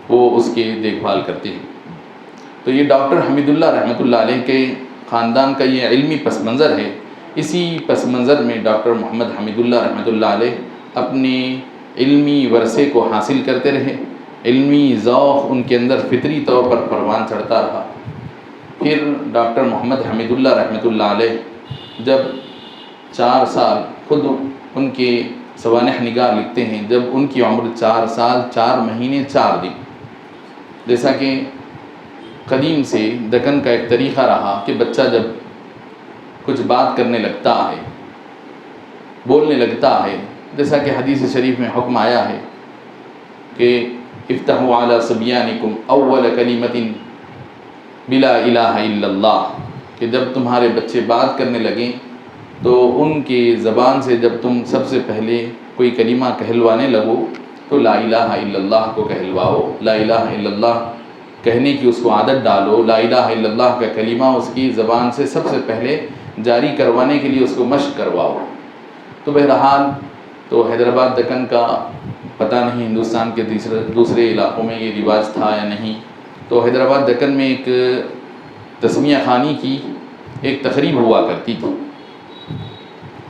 وہ اس کے دیکھ بھال کرتے ہیں۔ تو یہ ڈاکٹر حمید اللہ رحمۃ اللہ علیہ کے خاندان کا یہ علمی پس منظر ہے۔ اسی پس منظر میں ڈاکٹر محمد حمید اللہ رحمۃ اللہ علیہ اپنے علمی ورثے کو حاصل کرتے رہے، علمی ذوق ان کے اندر فطری طور پر پروان چڑھتا رہا۔ پھر ڈاکٹر محمد حمید اللہ رحمۃ اللہ علیہ جب 4 سال، خود ان کے سوانح نگار لکھتے ہیں، جب ان کی عمر 4 سال 4 مہینے 4 دن، جیسا کہ قدیم سے دکن کا ایک طریقہ رہا کہ بچہ جب کچھ بات کرنے لگتا ہے، بولنے لگتا ہے، جیسا کہ حدیث شریف میں حکم آیا ہے کہ افتحوا علی صبیانکم اول کلمۃ بلا الہ الا اللہ، کہ جب تمہارے بچے بات کرنے لگیں تو ان کی زبان سے جب تم سب سے پہلے کوئی کلمہ کہلوانے لگو تو لا الہ الا اللہ کو کہلواؤ، لا الہ الا اللہ کہنے کی اس کو عادت ڈالو، لا الہ الا اللہ کا کلمہ اس کی زبان سے سب سے پہلے جاری کروانے کے لیے اس کو مشق کرواؤ۔ تو بہرحال تو حیدرآباد دکن کا پتہ نہیں ہندوستان کے دوسرے علاقوں میں یہ رواج تھا یا نہیں۔ تو حیدرآباد دکن میں ایک تسمیہ خوانی کی ایک تقریب ہوا کرتی تھی،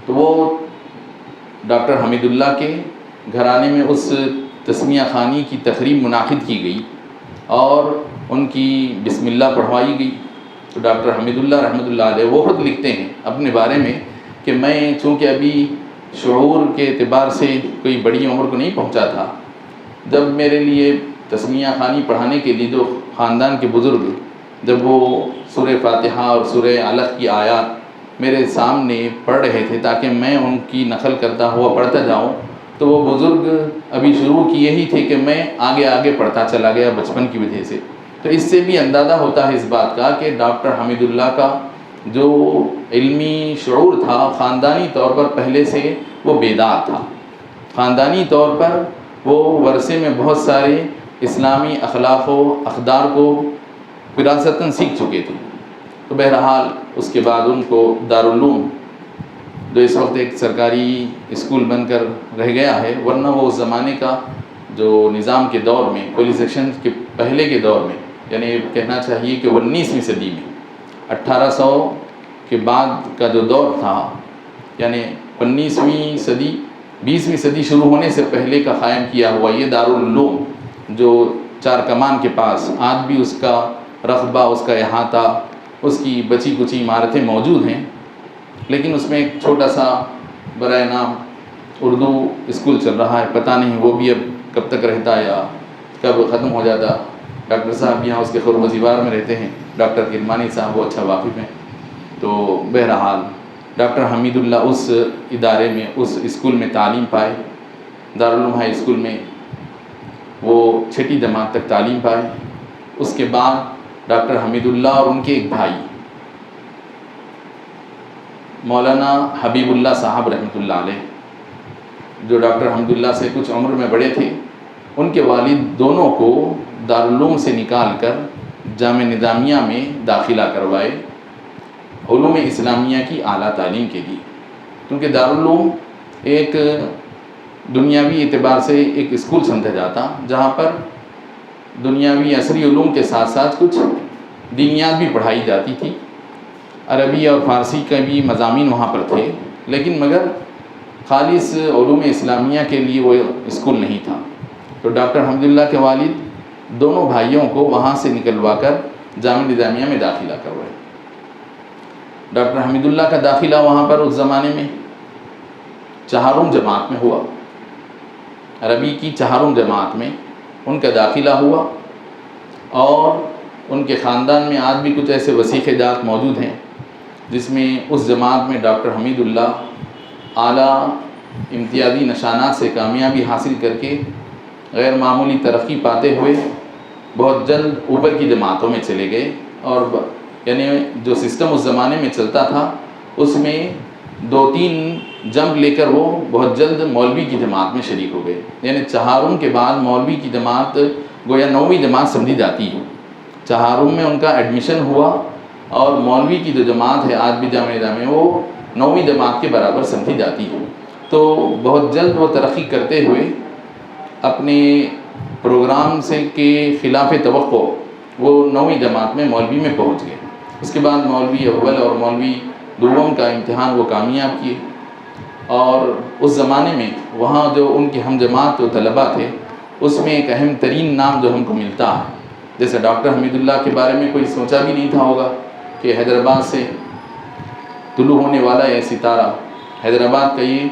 تو وہ ڈاکٹر حمید اللہ کے گھرانے میں اس تسمیہ خوانی کی تقریب منعقد کی گئی اور ان کی بسم اللہ پڑھوائی گئی۔ تو ڈاکٹر حمید اللہ رحمۃ اللہ علیہ وہ خود لکھتے ہیں اپنے بارے میں کہ میں چونکہ ابھی شعور کے اعتبار سے کوئی بڑی عمر کو نہیں پہنچا تھا، جب میرے لیے تسمیہ خوانی پڑھانے کے لیے جو خاندان کے بزرگ جب وہ سورہ فاتحہ اور سورہ علق کی آیات میرے سامنے پڑھ رہے تھے تاکہ میں ان کی نقل کرتا ہوا پڑھتا جاؤں، تو وہ بزرگ ابھی شروع کیے ہی تھے کہ میں آگے آگے پڑھتا چلا گیا بچپن کی وجہ سے۔ تو اس سے بھی اندازہ ہوتا ہے اس بات کا کہ ڈاکٹر حمید اللہ کا جو علمی شعور تھا خاندانی طور پر پہلے سے وہ بیدار تھا، خاندانی طور پر وہ ورثے میں بہت سارے اسلامی اخلاق و اقدار کو وراثتاً سیکھ چکے تھے۔ تو بہرحال اس کے بعد ان کو دارالعلوم جو اس وقت ایک سرکاری اسکول بن کر رہ گیا ہے، ورنہ وہ اس زمانے کا جو نظام کے دور میں کولیسیشن کے پہلے کے دور میں، یعنی کہنا چاہیے کہ 19ویں صدی میں 1800 کے بعد کا جو دور تھا، یعنی 19ویں صدی 20ویں صدی شروع ہونے سے پہلے کا قائم کیا ہوا یہ دارالعلوم جو چار کمان کے پاس آج بھی اس کا رقبہ، اس کا احاطہ، اس کی بچی کچی عمارتیں موجود ہیں، لیکن اس میں ایک چھوٹا سا برائے نام اردو اسکول چل رہا ہے، پتہ نہیں وہ بھی اب کب تک رہتا یا کب ختم ہو جاتا۔ ڈاکٹر صاحب یہاں اس کے خور وزیوار میں رہتے ہیں، ڈاکٹر کرمانی صاحب وہ اچھا واقف ہیں۔ تو بہرحال ڈاکٹر حمید اللہ اس ادارے میں اس اسکول میں تعلیم پائے، دارالعلوم ہائی اسکول میں وہ 6ٹی جماعت تک تعلیم پائے۔ اس کے بعد ڈاکٹر حمید اللہ اور ان کے ایک بھائی مولانا حبیب اللہ صاحب رحمۃ اللہ علیہ، جو ڈاکٹر حمید اللہ سے کچھ عمر میں بڑے تھے، ان کے والد دونوں کو دارالعلوم سے نکال کر جامعہ نظامیہ میں داخلہ کروائے علوم اسلامیہ کی اعلیٰ تعلیم کے لیے، کیونکہ دارالعلوم ایک دنیاوی اعتبار سے ایک اسکول سمجھا جاتا جہاں پر دنیاوی عصری علوم کے ساتھ ساتھ کچھ دینیات بھی پڑھائی جاتی تھی، عربی اور فارسی کے بھی مضامین وہاں پر تھے، لیکن مگر خالص علوم اسلامیہ کے لیے وہ اسکول نہیں تھا۔ تو ڈاکٹر حمید اللہ کے والد دونوں بھائیوں کو وہاں سے نکلوا کر جامعہ نظامیہ میں داخلہ کروائے۔ ڈاکٹر حمید اللہ کا داخلہ وہاں پر اس زمانے میں 4م جماعت میں ہوا، عربی کی 4م جماعت میں ان کا داخلہ ہوا، اور ان کے خاندان میں آج بھی کچھ ایسے وسیقِ جات موجود ہیں جس میں اس جماعت میں ڈاکٹر حمید اللہ اعلیٰ امتیازی نشانات سے کامیابی حاصل کر کے غیر معمولی ترقی پاتے ہوئے بہت جلد اوپر کی جماعتوں میں چلے گئے، اور یعنی جو سسٹم اس زمانے میں چلتا تھا اس میں 2-3 جمپ لے کر وہ بہت جلد مولوی کی جماعت میں شریک ہو گئے، یعنی 4م کے بعد مولوی کی جماعت گویا 9ویں جماعت سمجھی جاتی ہے۔ 4م میں ان کا ایڈمیشن ہوا اور مولوی کی جو جماعت ہے آج بھی جامعہ نظامیہ وہ 9ویں جماعت کے برابر سمجھی جاتی ہے۔ تو بہت جلد وہ ترقی کرتے ہوئے اپنے پروگرام سے کے خلاف توقع وہ 9ویں جماعت میں مولوی میں پہنچ گئے۔ اس کے بعد مولوی اول اور مولوی دوم کا امتحان وہ کامیاب کیے، اور اس زمانے میں وہاں جو ان کے ہم جماعت جو طلباء تھے اس میں ایک اہم ترین نام جو ہم کو ملتا ہے، جیسے ڈاکٹر حمید اللہ کے بارے میں کوئی سوچا بھی نہیں تھا ہوگا کہ حیدرآباد سے طلوع ہونے والا یہ ستارہ، حیدرآباد کا یہ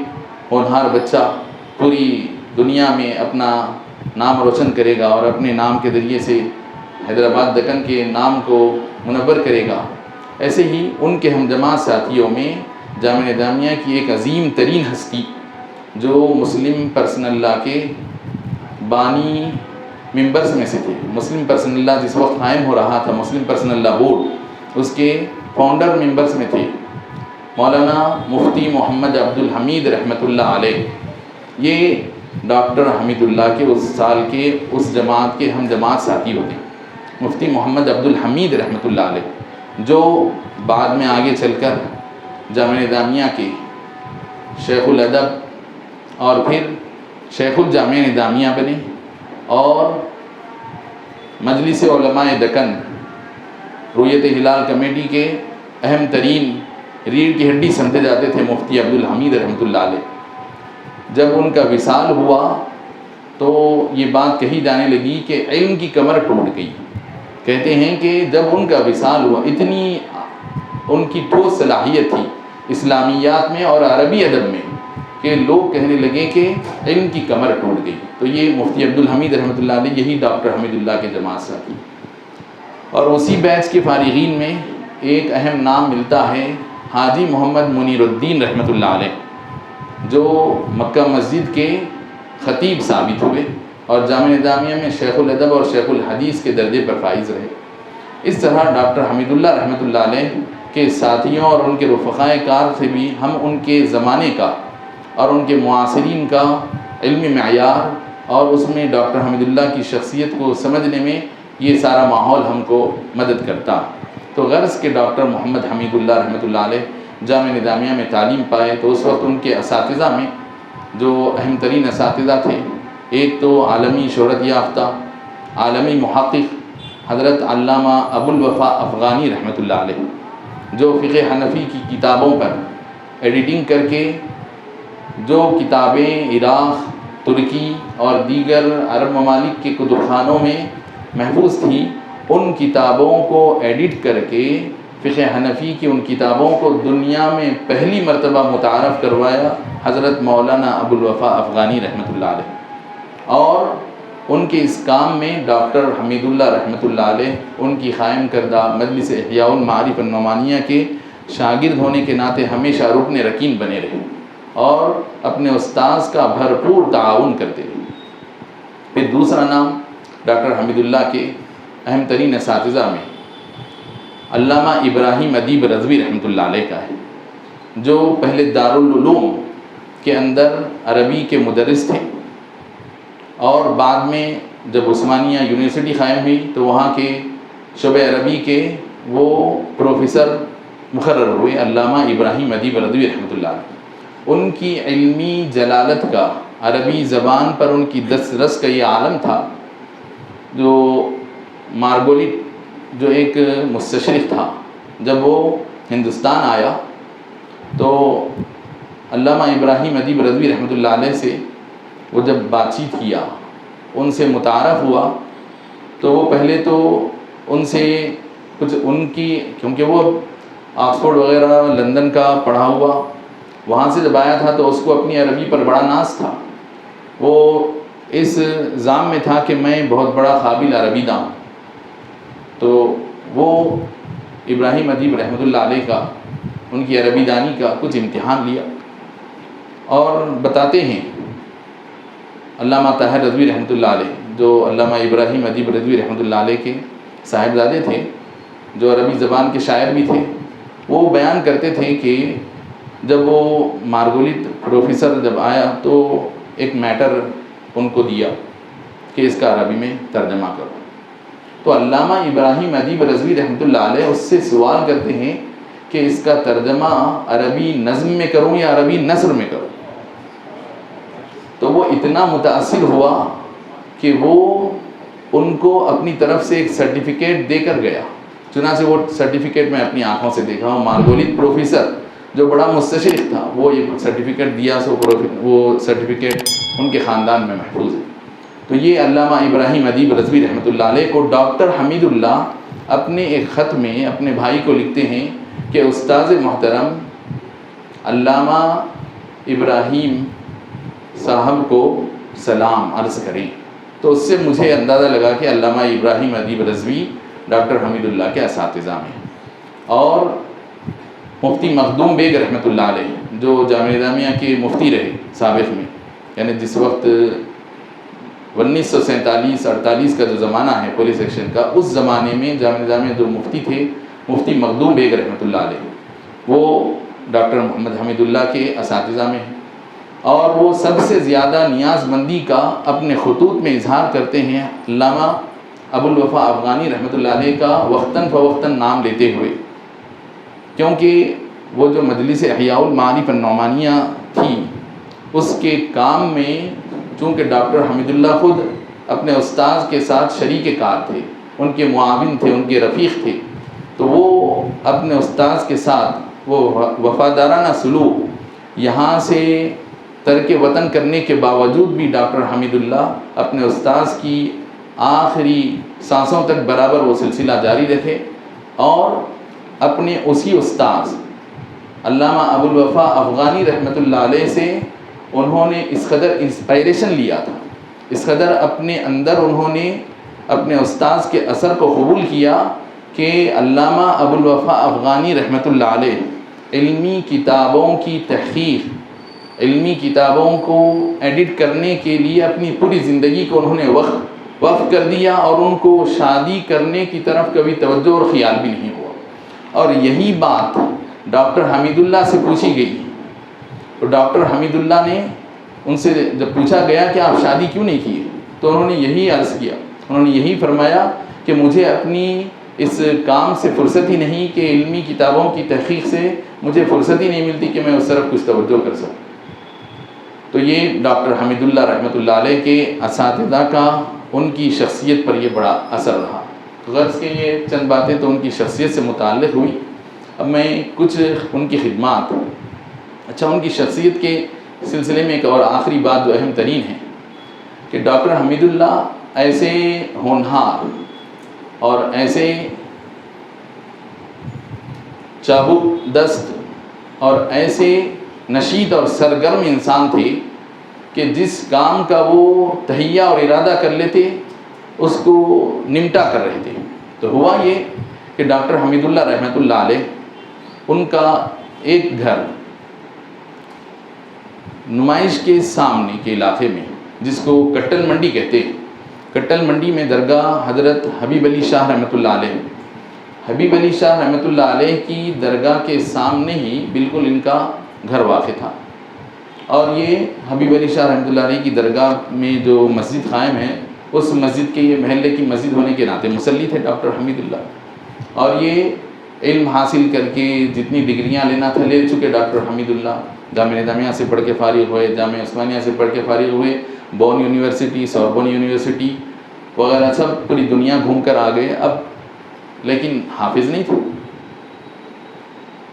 ہونہار بچہ پوری دنیا میں اپنا نام روشن کرے گا اور اپنے نام کے ذریعے سے حیدرآباد دکن کے نام کو منور کرے گا۔ ایسے ہی ان کے ہم جماعت ساتھیوں میں جامعہ نظامیہ کی ایک عظیم ترین ہستی جو مسلم پرسنل لا کے بانی ممبرز میں سے تھے. مسلم پرسنل لا جس وقت قائم ہو رہا تھا، مسلم پرسنل لا بورڈ، اس کے فاؤنڈر ممبرز میں تھے مولانا مفتی محمد عبد الحمید رحمۃ اللہ علیہ. یہ ڈاکٹر حمید اللہ کے اس سال کے اس جماعت کے ہم جماعت ساتھی ہوتے ہیں. مفتی محمد عبد الحمید رحمۃ اللہ علیہ، جو بعد میں آگے چل کر جامعہ نظامیہ کے شیخ الادب اور پھر شیخ الجامعہ نظامیہ بنے، اور مجلس علماء دکن رؤیت ہلال کمیٹی کے اہم ترین ریڑھ کی ہڈی سمجھے جاتے تھے مفتی عبد الحمید رحمۃ اللہ علیہ. جب ان کا وصال ہوا تو یہ بات کہی جانے لگی کہ علم کی کمر ٹوٹ گئی. کہتے ہیں کہ جب ان کا وصال ہوا، اتنی ان کی ٹھوس صلاحیت تھی اسلامیات میں اور عربی ادب میں کہ لوگ کہنے لگے کہ علم کی کمر ٹوٹ گئی. تو یہ مفتی عبد الحمید رحمۃ اللہ علیہ یہی ڈاکٹر حمید اللہ کے جماعت ساتھی. اور اسی بیچ کے فارغین میں ایک اہم نام ملتا ہے حاجی محمد منیر الدین رحمۃ اللہ علیہ، جو مکہ مسجد کے خطیب ثابت ہوئے اور جامعہ نظامیہ میں شیخ الادب اور شیخ الحدیث کے درجے پر فائز رہے. اس طرح ڈاکٹر حمید اللہ رحمۃ اللہ علیہ کے ساتھیوں اور ان کے رفقائے کار سے بھی ہم ان کے زمانے کا اور ان کے معاصرین کا علمی معیار اور اس میں ڈاکٹر حمید اللہ کی شخصیت کو سمجھنے میں یہ سارا ماحول ہم کو مدد کرتا. تو غرض کہ ڈاکٹر محمد حمید اللہ رحمۃ اللہ علیہ جامعہ نظامیہ میں تعلیم پائے تو اس وقت ان کے اساتذہ میں جو اہم ترین اساتذہ تھے، ایک تو عالمی شہرت یافتہ عالمی محقق حضرت علامہ ابو الوفا افغانی رحمۃ اللہ علیہ، جو فقہ حنفی کی کتابوں پر ایڈیٹنگ کر کے جو کتابیں عراق، ترکی اور دیگر عرب ممالک کے کتب خانوں میں محفوظ تھیں، ان کتابوں کو ایڈٹ کر کے فقہ حنفی کی ان کتابوں کو دنیا میں پہلی مرتبہ متعارف کروایا حضرت مولانا ابو الوفا افغانی رحمۃ اللہ علیہ. اور ان کے اس کام میں ڈاکٹر حمید اللہ رحمۃ اللہ علیہ ان کی قائم کردہ مجلس احیاء المعارف النعمانیہ کے شاگرد ہونے کے ناطے ہمیشہ رکن رکین بنے رہے اور اپنے استاذ کا بھرپور تعاون کرتے رہے. پھر دوسرا نام ڈاکٹر حمید اللہ کے اہم ترین اساتذہ میں علامہ ابراہیم ادیب رضوی رحمۃ اللہ علیہ کا ہے، جو پہلے دارالعلوم کے اندر عربی کے مدرس تھے اور بعد میں جب عثمانیہ یونیورسٹی قائم ہوئی تو وہاں کے شعبہ عربی کے وہ پروفیسر مقرر ہوئے، علامہ ابراہیم ادیب رضوی رحمۃ اللہ علیہ. ان کی علمی جلالت کا، عربی زبان پر ان کی دسترس کا یہ عالم تھا. جو مارگولیٹ جو ایک مستشرق تھا، جب وہ ہندوستان آیا تو علامہ ابراہیم ادیب رضوی رحمۃ اللہ علیہ سے وہ جب بات چیت کیا، ان سے متعارف ہوا تو وہ پہلے تو ان سے کچھ ان کی، کیونکہ وہ آکسفورڈ وغیرہ لندن کا پڑھا ہوا، وہاں سے جب آیا تھا تو اس کو اپنی عربی پر بڑا ناز تھا. وہ اس ذام میں تھا کہ میں بہت بڑا قابل عربی داں. تو وہ ابراہیم ادیب رحمۃ اللہ علیہ کا، ان کی عربی دانی کا کچھ امتحان لیا اور بتاتے ہیں علامہ طاہر رضوی رحمۃ اللہ علیہ، جو علامہ ابراہیم ادیب رضوی رحمۃ اللہ علیہ کے صاحبزادے تھے، جو عربی زبان کے شاعر بھی تھے، وہ بیان کرتے تھے کہ جب وہ مارگولیت پروفیسر جب آیا تو ایک میٹر ان کو دیا کہ اس کا عربی میں ترجمہ کرو. تو علامہ ابراہیم ادیب رضوی رحمۃ اللہ علیہ اس سے سوال کرتے ہیں کہ اس کا ترجمہ عربی نظم میں کروں یا عربی نثر میں کروں. تو وہ اتنا متاثر ہوا کہ وہ ان کو اپنی طرف سے ایک سرٹیفکیٹ دے کر گیا. چنانچہ وہ سرٹیفکیٹ میں اپنی آنکھوں سے دیکھا ہوں. مارگولیت پروفیسر جو بڑا مستشرق تھا، وہ یہ سرٹیفکیٹ دیا، سو وہ سرٹیفکیٹ ان کے خاندان میں محفوظ ہے. تو یہ علامہ ابراہیم ادیب رضوی رحمۃ اللہ علیہ کو ڈاکٹر حمید اللہ اپنے ایک خط میں اپنے بھائی کو لکھتے ہیں کہ استاذ محترم علامہ ابراہیم صاحب کو سلام عرض کریں. تو اس سے مجھے اندازہ لگا کہ علامہ ابراہیم ادیب رضوی ڈاکٹر حمید اللہ کے اساتذہ میں. اور مفتی مخدوم بیگ رحمۃ اللہ علیہ جو جامعہ نظامیہ کے مفتی رہے سابق میں، یعنی جس وقت 1947-48 کا جو زمانہ ہے پولیس ایکشن کا، اس زمانے میں جامعہ نظامیہ جو مفتی تھے، مفتی مخدوم بیگ رحمۃ اللہ علیہ، وہ ڈاکٹر محمد حمید اللہ کے اساتذہ میں ہیں، اور وہ سب سے زیادہ نیاز مندی کا اپنے خطوط میں اظہار کرتے ہیں علامہ ابو الوفا افغانی رحمۃ اللہ علیہ کا وقتاً فوقتاً نام لیتے ہوئے، کیونکہ وہ جو مجلس احیاء المعارف النعمانیہ تھی، اس کے کام میں چونکہ ڈاکٹر حمید اللہ خود اپنے استاذ کے ساتھ شریک کار تھے، ان کے معاون تھے، ان کے رفیق تھے، تو وہ اپنے استاذ کے ساتھ وہ وفادارانہ سلوک یہاں سے ترک وطن کرنے کے باوجود بھی ڈاکٹر حمید اللہ اپنے استاذ کی آخری سانسوں تک برابر وہ سلسلہ جاری رکھے، اور اپنے اسی استاذ علامہ ابو الوفا افغانی رحمۃ اللہ علیہ سے انہوں نے اس قدر انسپائریشن لیا تھا، اس قدر اپنے اندر انہوں نے اپنے استاذ کے اثر کو قبول کیا کہ علامہ ابو الوفا افغانی رحمۃ اللہ علیہ علمی کتابوں کی تحقیق، علمی کتابوں کو ایڈٹ کرنے کے لیے اپنی پوری زندگی کو انہوں نے وقف کر دیا، اور ان کو شادی کرنے کی طرف کبھی توجہ اور خیال بھی نہیں ہوا۔ اور یہی بات ڈاکٹر حمید اللہ سے پوچھی گئی، تو ڈاکٹر حمید اللہ نے ان سے جب پوچھا گیا کہ آپ شادی کیوں نہیں کیے، تو انہوں نے یہی عرض کیا، انہوں نے یہی فرمایا کہ مجھے اپنی اس کام سے فرصت ہی نہیں، کہ علمی کتابوں کی تحقیق سے مجھے فرصت ہی نہیں ملتی کہ میں اس طرف کچھ توجہ کر سکوں۔ تو یہ ڈاکٹر حمید اللہ رحمۃ اللہ علیہ کے اساتذہ کا ان کی شخصیت پر یہ بڑا اثر رہا۔ غرض کہ یہ چند باتیں تو ان کی شخصیت سے متعلق ہوئی۔ اب میں کچھ ان کی خدمات، ان کی شخصیت کے سلسلے میں ایک اور آخری بات جو اہم ترین ہے کہ ڈاکٹر حمید اللہ ایسے ہونہار اور ایسے چابک دست اور ایسے نشیط اور سرگرم انسان تھے کہ جس کام کا وہ تہیہ اور ارادہ کر لیتے اس کو نمٹا کر رہے تھے۔ تو ہوا یہ کہ ڈاکٹر حمید اللہ رحمۃ اللہ علیہ، ان کا ایک گھر نمائش کے سامنے کے علاقے میں، جس کو کٹل منڈی کہتے ہیں، کٹل منڈی میں درگاہ حضرت حبیب علی شاہ رحمۃ اللہ علیہ، حبیب علی شاہ رحمۃ اللہ علیہ کی درگاہ کے سامنے ہی بالکل ان کا گھر واقع تھا۔ اور یہ حبیب علی شاہ رحمۃ اللہ علیہ کی درگاہ میں جو مسجد قائم ہے، اس مسجد کے، یہ محلے کی مسجد ہونے کے ناطے مصلی تھے ڈاکٹر حمید اللہ، اور یہ علم حاصل کر کے جتنی ڈگریاں لینا تھا لے چکے ڈاکٹر حمید اللہ۔ جامعہ نظامیہ سے پڑھ کے فارغ ہوئے، جامعہ عثمانیہ سے پڑھ کے فارغ ہوئے، بون یونیورسٹی، سوربون یونیورسٹی وغیرہ سب پوری دنیا گھوم کر آ گئے، اب لیکن حافظ نہیں تھے۔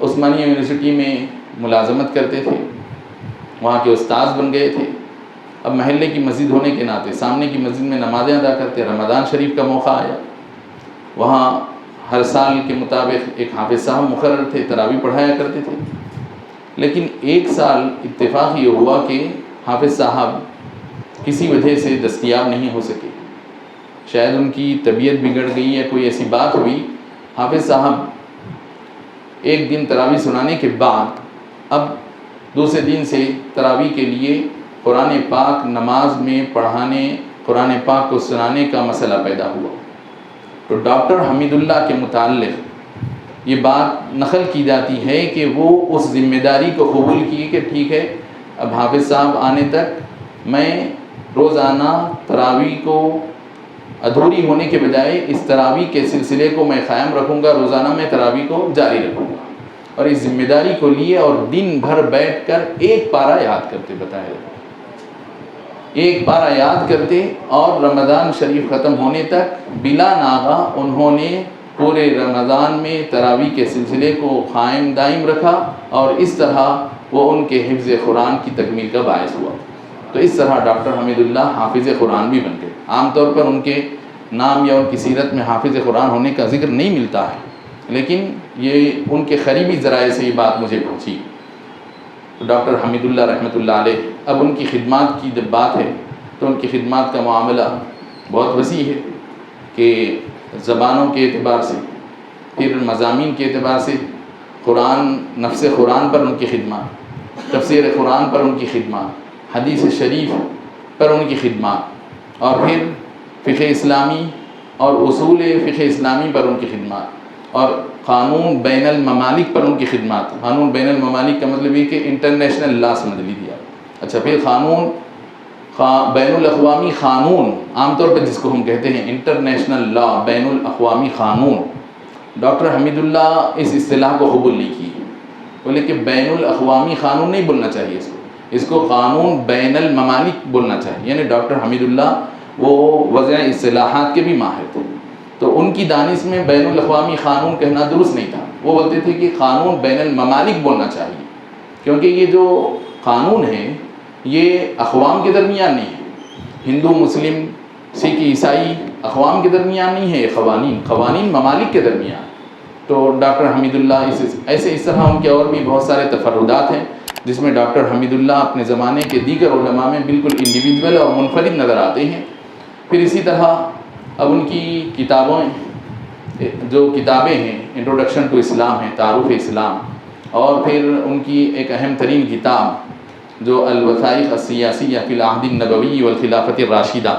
عثمانیہ یونیورسٹی میں ملازمت کرتے تھے، وہاں کے استاذ بن گئے تھے۔ اب محلے کی مسجد ہونے کے ناطے سامنے کی مسجد میں نمازیں ادا کرتے، رمضان شریف کا موقع آیا، وہاں ہر سال کے مطابق ایک حافظ صاحب مقرر تھے، تراویح پڑھایا کرتے تھے۔ لیکن ایک سال اتفاق یہ ہوا کہ حافظ صاحب کسی وجہ سے دستیاب نہیں ہو سکے، شاید ان کی طبیعت بگڑ گئی یا کوئی ایسی بات ہوئی۔ حافظ صاحب ایک دن تراویح سنانے کے بعد اب دوسرے دن سے تراویح کے لیے قرآن پاک نماز میں پڑھانے، قرآن پاک کو سنانے کا مسئلہ پیدا ہوا۔ تو ڈاکٹر حمید اللہ کے متعلق یہ بات نقل کی جاتی ہے کہ وہ اس ذمہ داری کو قبول کی کہ ٹھیک ہے، اب حافظ صاحب آنے تک میں روزانہ تراویح کو ادھوری ہونے کے بجائے اس تراویح کے سلسلے کو میں قائم رکھوں گا، روزانہ میں تراویح کو جاری رکھوں گا۔ اور اس ذمہ داری کو لیے اور دن بھر بیٹھ کر ایک پارہ یاد کرتے، بتایا ایک پارہ یاد کرتے، اور رمضان شریف ختم ہونے تک بلا ناغہ انہوں نے پورے رمضان میں تراویح کے سلسلے کو قائم دائم رکھا، اور اس طرح وہ ان کے حفظ قرآن کی تکمیل کا باعث ہوا۔ تو اس طرح ڈاکٹر حمید اللہ حافظ قرآن بھی بن گئے۔ عام طور پر ان کے نام یا ان کی سیرت میں حافظ قرآن ہونے کا ذکر نہیں ملتا ہے، لیکن یہ ان کے قریبی ذرائع سے یہ بات مجھے پہنچی۔ تو ڈاکٹر حمید اللہ رحمۃ اللہ علیہ، اب ان کی خدمات کی جب بات ہے تو ان کی خدمات کا معاملہ بہت وسیع ہے، کہ زبانوں کے اعتبار سے، پھر مضامین کے اعتبار سے، قرآن، نفس قرآن پر ان کی خدمات، تفسیر قرآن پر ان کی خدمات، حدیث شریف پر ان کی خدمات، اور پھر فقہ اسلامی اور اصول فقہ اسلامی پر ان کی خدمات، اور قانون بین الممالک پر ان کی خدمات۔ قانون بین الممالک کا مطلب یہ کہ انٹرنیشنل لا سمجھ لیجیے آپ۔ اچھا، پھر قانون بین الاقوامی قانون، عام طور پہ جس کو ہم کہتے ہیں انٹرنیشنل لا، بین الاقوامی قانون، ڈاکٹر حمید اللہ اس اصطلاح کو قبول نہیں کی، بولے کہ بین الاقوامی قانون نہیں بولنا چاہیے اس کو قانون بین الممالک بولنا چاہیے۔ یعنی ڈاکٹر حمید اللہ وہ وضع اصطلاحات کے بھی ماہر تھے، تو ان کی دانش میں بین الاقوامی قانون کہنا درست نہیں تھا۔ وہ بولتے تھے کہ قانون بین الممالک بولنا چاہیے، کیونکہ یہ جو قانون ہے یہ اقوام کے درمیان نہیں ہے، ہندو مسلم سکھ عیسائی اقوام کے درمیان نہیں ہے، یہ قوانین ممالک کے درمیان۔ تو ڈاکٹر حمید اللہ اس طرح ان کے اور بھی بہت سارے تفردات ہیں جس میں ڈاکٹر حمید اللہ اپنے زمانے کے دیگر علماء میں بالکل انڈیویجول اور منفرد نظر آتے ہیں۔ پھر اسی طرح اب ان کی جو کتابیں ہیں، انٹروڈکشن ٹو اسلام ہے، تعارف اسلام، اور پھر ان کی ایک اہم ترین کتاب جو الوثائق السیاسیہ فی العہد النبوی والخلافت الراشدہ،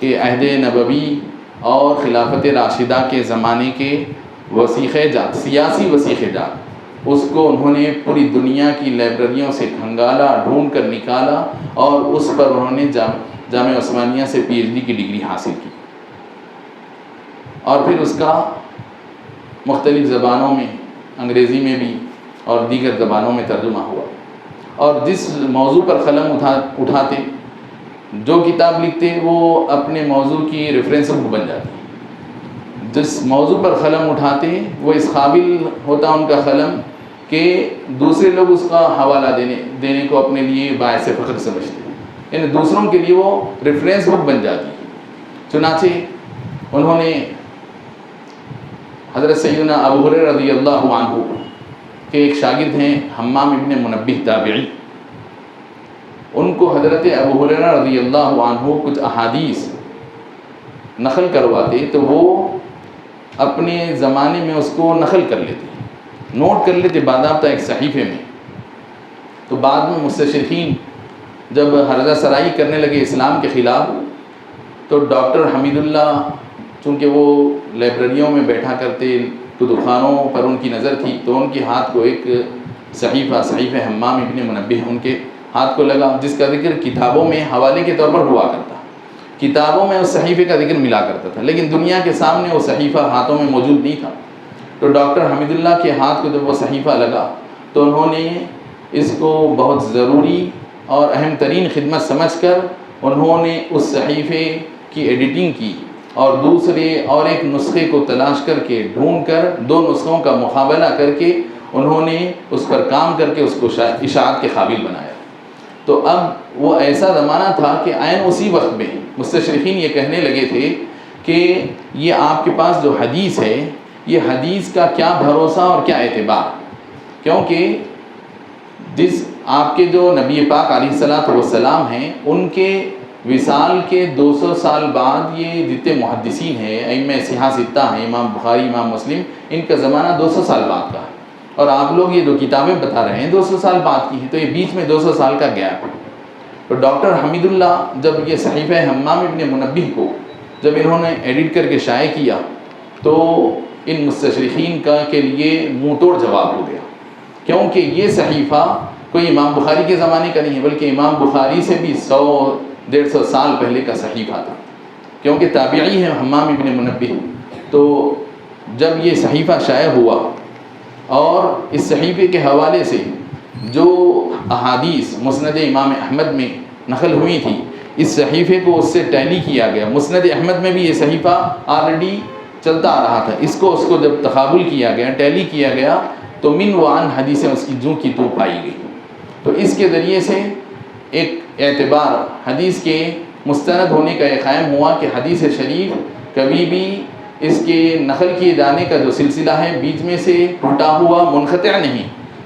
کہ عہد نبوی اور خلافت راشدہ کے زمانے کے وثیقہ جات، سیاسی وثیقہ جات، اس کو انہوں نے پوری دنیا کی لائبریریوں سے کھنگالا، ڈھونڈ کر نکالا، اور اس پر انہوں نے جامعہ عثمانیہ سے پی ایچ ڈی کی ڈگری حاصل کی، اور پھر اس کا مختلف زبانوں میں، انگریزی میں بھی اور دیگر زبانوں میں ترجمہ ہوا، اور جس موضوع پر قلم اٹھاتے، جو کتاب لکھتے، وہ اپنے موضوع کی ریفرنس بک بن جاتی۔ جس موضوع پر قلم اٹھاتے وہ اس قابل ہوتا ان کا قلم کہ دوسرے لوگ اس کا حوالہ دینے کو اپنے لیے باعث فخر سمجھتے ہیں، یعنی دوسروں کے لیے وہ ریفرنس بک بن جاتی ہے۔ چنانچہ انہوں نے حضرت سیدنا ابو ہریرہ رضی اللہ عنہ کے ایک شاگرد ہیں حمام ابن منبہ تابعی، ان کو حضرت ابو ہریرہ رضی اللہ عنہ کچھ احادیث نقل کرواتے تو وہ اپنے زمانے میں اس کو نقل کر لیتے، نوٹ کر لیتے باضابطہ ایک صحیفے میں۔ تو بعد میں مستشرقین جب ہرزہ سرائی کرنے لگے اسلام کے خلاف، تو ڈاکٹر حمید اللہ چونکہ وہ لائبریریوں میں بیٹھا کرتے، کتب خانوں پر ان کی نظر تھی، تو ان کے ہاتھ کو ایک صحیفہ حمام ابن منبہ ان کے ہاتھ کو لگا، جس کا ذکر کتابوں میں حوالے کے طور پر ہوا کرتا، کتابوں میں اس صحیفے کا ذکر ملا کرتا تھا، لیکن دنیا کے سامنے وہ صحیفہ ہاتھوں میں موجود نہیں تھا۔ تو ڈاکٹر حمید اللہ کے ہاتھ کو جب وہ صحیفہ لگا تو انہوں نے اس کو بہت ضروری اور اہم ترین خدمت سمجھ کر انہوں نے اس صحیفے کی ایڈیٹنگ کی، اور دوسرے اور ایک نسخے کو تلاش کر کے ڈھونڈ کر دو نسخوں کا مقابلہ کر کے انہوں نے اس پر کام کر کے اس کو اشاعت کے قابل بنایا۔ تو اب وہ ایسا زمانہ تھا کہ عین اسی وقت میں مستشرقین یہ کہنے لگے تھے کہ یہ آپ کے پاس جو حدیث ہے، یہ حدیث کا کیا بھروسہ اور کیا اعتبار، کیونکہ جس آپ کے جو نبی پاک علیہ الصلوۃ والسلام ہیں، ان کے وصال کے 200 سال بعد یہ جتنے محدثین ہیں، ائمہ صحاح ستہ ہیں، امام بخاری، امام مسلم، ان کا زمانہ 200 سال بعد کا ہے، اور آپ لوگ یہ جو کتابیں بتا رہے ہیں 200 سال بعد کی ہیں، تو یہ بیچ میں 200 سال کا گیپ ہے۔ تو ڈاکٹر حمید اللہ جب یہ صحیفہ حمام ابن منبہ کو جب انہوں نے ایڈٹ کر کے شائع کیا، تو ان مستشرقین کے لیے منہ توڑ جواب ہو گیا، کیونکہ یہ صحیفہ کوئی امام بخاری کے زمانے کا نہیں ہے، بلکہ امام بخاری سے بھی 100-150 سال پہلے کا صحیفہ تھا، کیونکہ تابعی ہے حمام ابن منبہ۔ تو جب یہ صحیفہ شائع ہوا اور اس صحیفے کے حوالے سے جو احادیث مسند امام احمد میں نقل ہوئی تھی، اس صحیفے کو اس سے ٹیلی کیا گیا۔ مسند احمد میں بھی یہ صحیفہ آلریڈی چلتا آ رہا تھا، اس کو جب تقابل کیا گیا، ٹیلی کیا گیا، تو من وعن حدیثیں اس کی جوں کی توں پائی گئی۔ تو اس کے ذریعے سے ایک اعتبار حدیث کے مستند ہونے کا یہ قائم ہوا کہ حدیث شریف کبھی بھی اس کے نقل کیے جانے کا جو سلسلہ ہے بیچ میں سے ٹوٹا ہوا منقطع نہیں،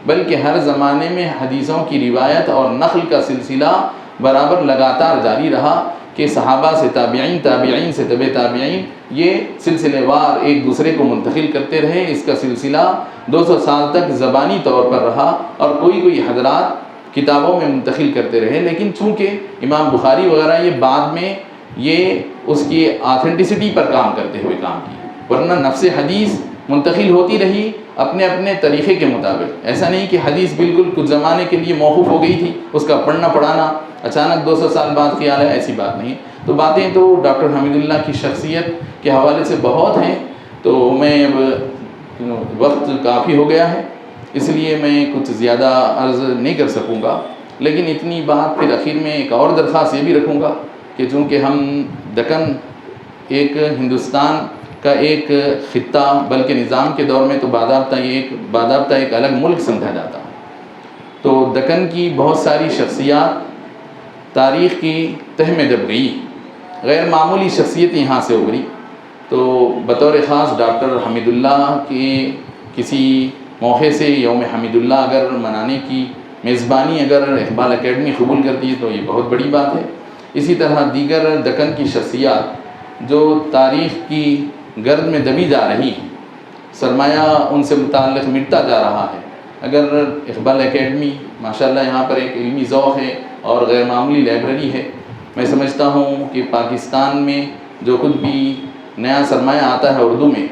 بلکہ ہر زمانے میں حدیثوں کی روایت اور نقل کا سلسلہ برابر لگاتار جاری رہا، کہ صحابہ سے تابعین، تابعین سے تبع تابعین، یہ سلسلے وار ایک دوسرے کو منتقل کرتے رہے۔ اس کا سلسلہ 200 سال تک زبانی طور پر رہا، اور کوئی حضرات کتابوں میں منتقل کرتے رہے، لیکن چونکہ امام بخاری وغیرہ یہ بعد میں یہ اس کی آتھینٹسٹی پر کام کرتے ہوئے کام کی، ورنہ نفس حدیث منتقل ہوتی رہی اپنے اپنے طریقے کے مطابق. ایسا نہیں کہ حدیث بالکل کچھ زمانے کے لیے موقوف ہو گئی تھی، اس کا پڑھنا پڑھانا اچانک 200 سال بعد خیال ہے، ایسی بات نہیں. تو باتیں تو ڈاکٹر حمید اللہ کی شخصیت کے حوالے سے بہت ہیں، تو میں اب وقت کافی ہو گیا ہے، اس لیے میں کچھ زیادہ عرض نہیں کر سکوں گا. لیکن اتنی بات پھر اخیر میں ایک اور درخواست یہ بھی رکھوں گا کہ چونکہ ہم دکن ایک ہندوستان کا ایک خطہ بلکہ نظام کے دور میں تو باضابطہ ایک الگ ملک سمجھا جاتا ہے، تو دکن کی بہت ساری شخصیات تاریخ کی تہ میں جب گئی، غیر معمولی شخصیت یہاں سے ابھری. تو بطور خاص ڈاکٹر حمید اللہ کے کسی موقع سے یوم حمید اللہ اگر منانے کی میزبانی اگر اقبال اکیڈمی قبول کرتی ہے تو یہ بہت بڑی بات ہے. اسی طرح دیگر دکن کی شخصیات جو تاریخ کی گرد میں دبی جا رہی ہیں، سرمایہ ان سے متعلق مٹتا جا رہا ہے. اگر اقبال اکیڈمی ماشاءاللہ یہاں پر ایک علمی ذوق ہے اور غیر معمولی لائبریری ہے، میں سمجھتا ہوں کہ پاکستان میں جو کچھ بھی نیا سرمایہ آتا ہے اردو میں،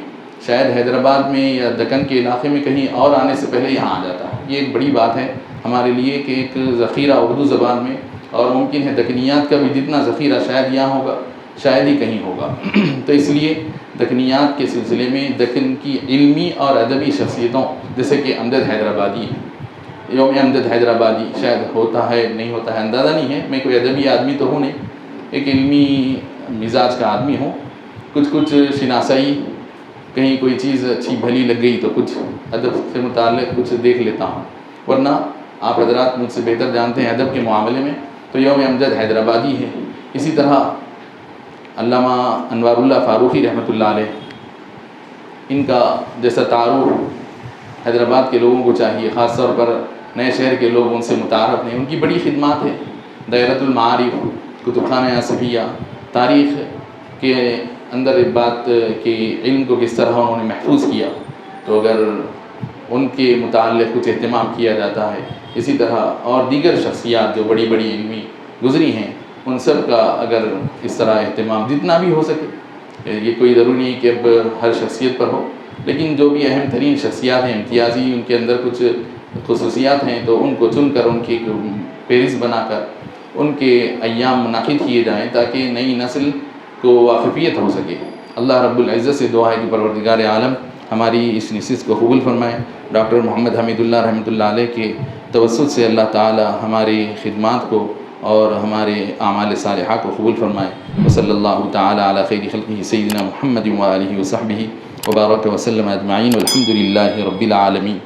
شاید حیدرآباد میں یا دکن کے علاقے میں کہیں اور آنے سے پہلے یہاں آ جاتا ہے. یہ ایک بڑی بات ہے ہمارے لیے کہ ایک ذخیرہ اردو زبان میں، اور ممکن ہے دکنیات کا بھی جتنا ذخیرہ شاید یہاں ہوگا شاید ہی کہیں ہوگا. تو اس لیے دکنیات کے سلسلے میں دکن کی علمی اور ادبی شخصیتوں جیسے کہ امجد حیدرآبادی، یوم امجد حیدرآبادی شاید ہوتا ہے نہیں ہوتا ہے اندازہ نہیں ہے، میں کوئی ادبی آدمی تو ہوں نہیں، ایک علمی مزاج کا آدمی ہوں. کچھ شناسائی کہیں کوئی چیز اچھی بھلی لگ گئی تو کچھ ادب سے متعلق کچھ دیکھ لیتا ہوں، ورنہ آپ حضرات مجھ سے بہتر جانتے ہیں ادب کے معاملے میں تو یوم امجد حیدرآبادی ہے. اسی طرح علامہ انوار اللہ فاروقی رحمۃ اللہ علیہ، ان کا جیسا تعارف حیدرآباد کے لوگوں کو چاہیے، خاص طور پر نئے شہر کے لوگ ان سے متعارف ہیں. ان کی بڑی خدمات ہے، دائرۃ المعارف، کتب خانہ آصفیہ، تاریخ کے اندر ایک بات کہ علم کو کس طرح انہوں نے محفوظ کیا، تو اگر ان کے متعلق کچھ اہتمام کیا جاتا ہے. اسی طرح اور دیگر شخصیات جو بڑی بڑی علمی گزری ہیں، ان سب کا اگر اس طرح اہتمام جتنا بھی ہو سکے، یہ کوئی ضروری نہیں کہ اب ہر شخصیت پر ہو، لیکن جو بھی اہم ترین شخصیات ہیں، امتیازی ان کے اندر کچھ خصوصیات ہیں، تو ان کو چن کر ان کی ایک فہرست بنا کر ان کے ایام منعقد کیے جائیں تاکہ نئی نسل کو واقفیت ہو سکے. اللہ رب العزت سے دعا ہے کہ پروردگار عالم ہماری اس نشست کو قبول فرمائے. ڈاکٹر محمد حمید اللہ رحمۃ اللہ علیہ کے توسط سے اللہ تعالی ہماری خدمات کو اور ہمارے اعمال صالحہ کو قبول فرمائے. وصلی اللہ تعالی علی خیر خلقہ سیدنا محمد وآلہ وصحبہ وبارک وسلم اجمعین والحمد للہ رب العالمین.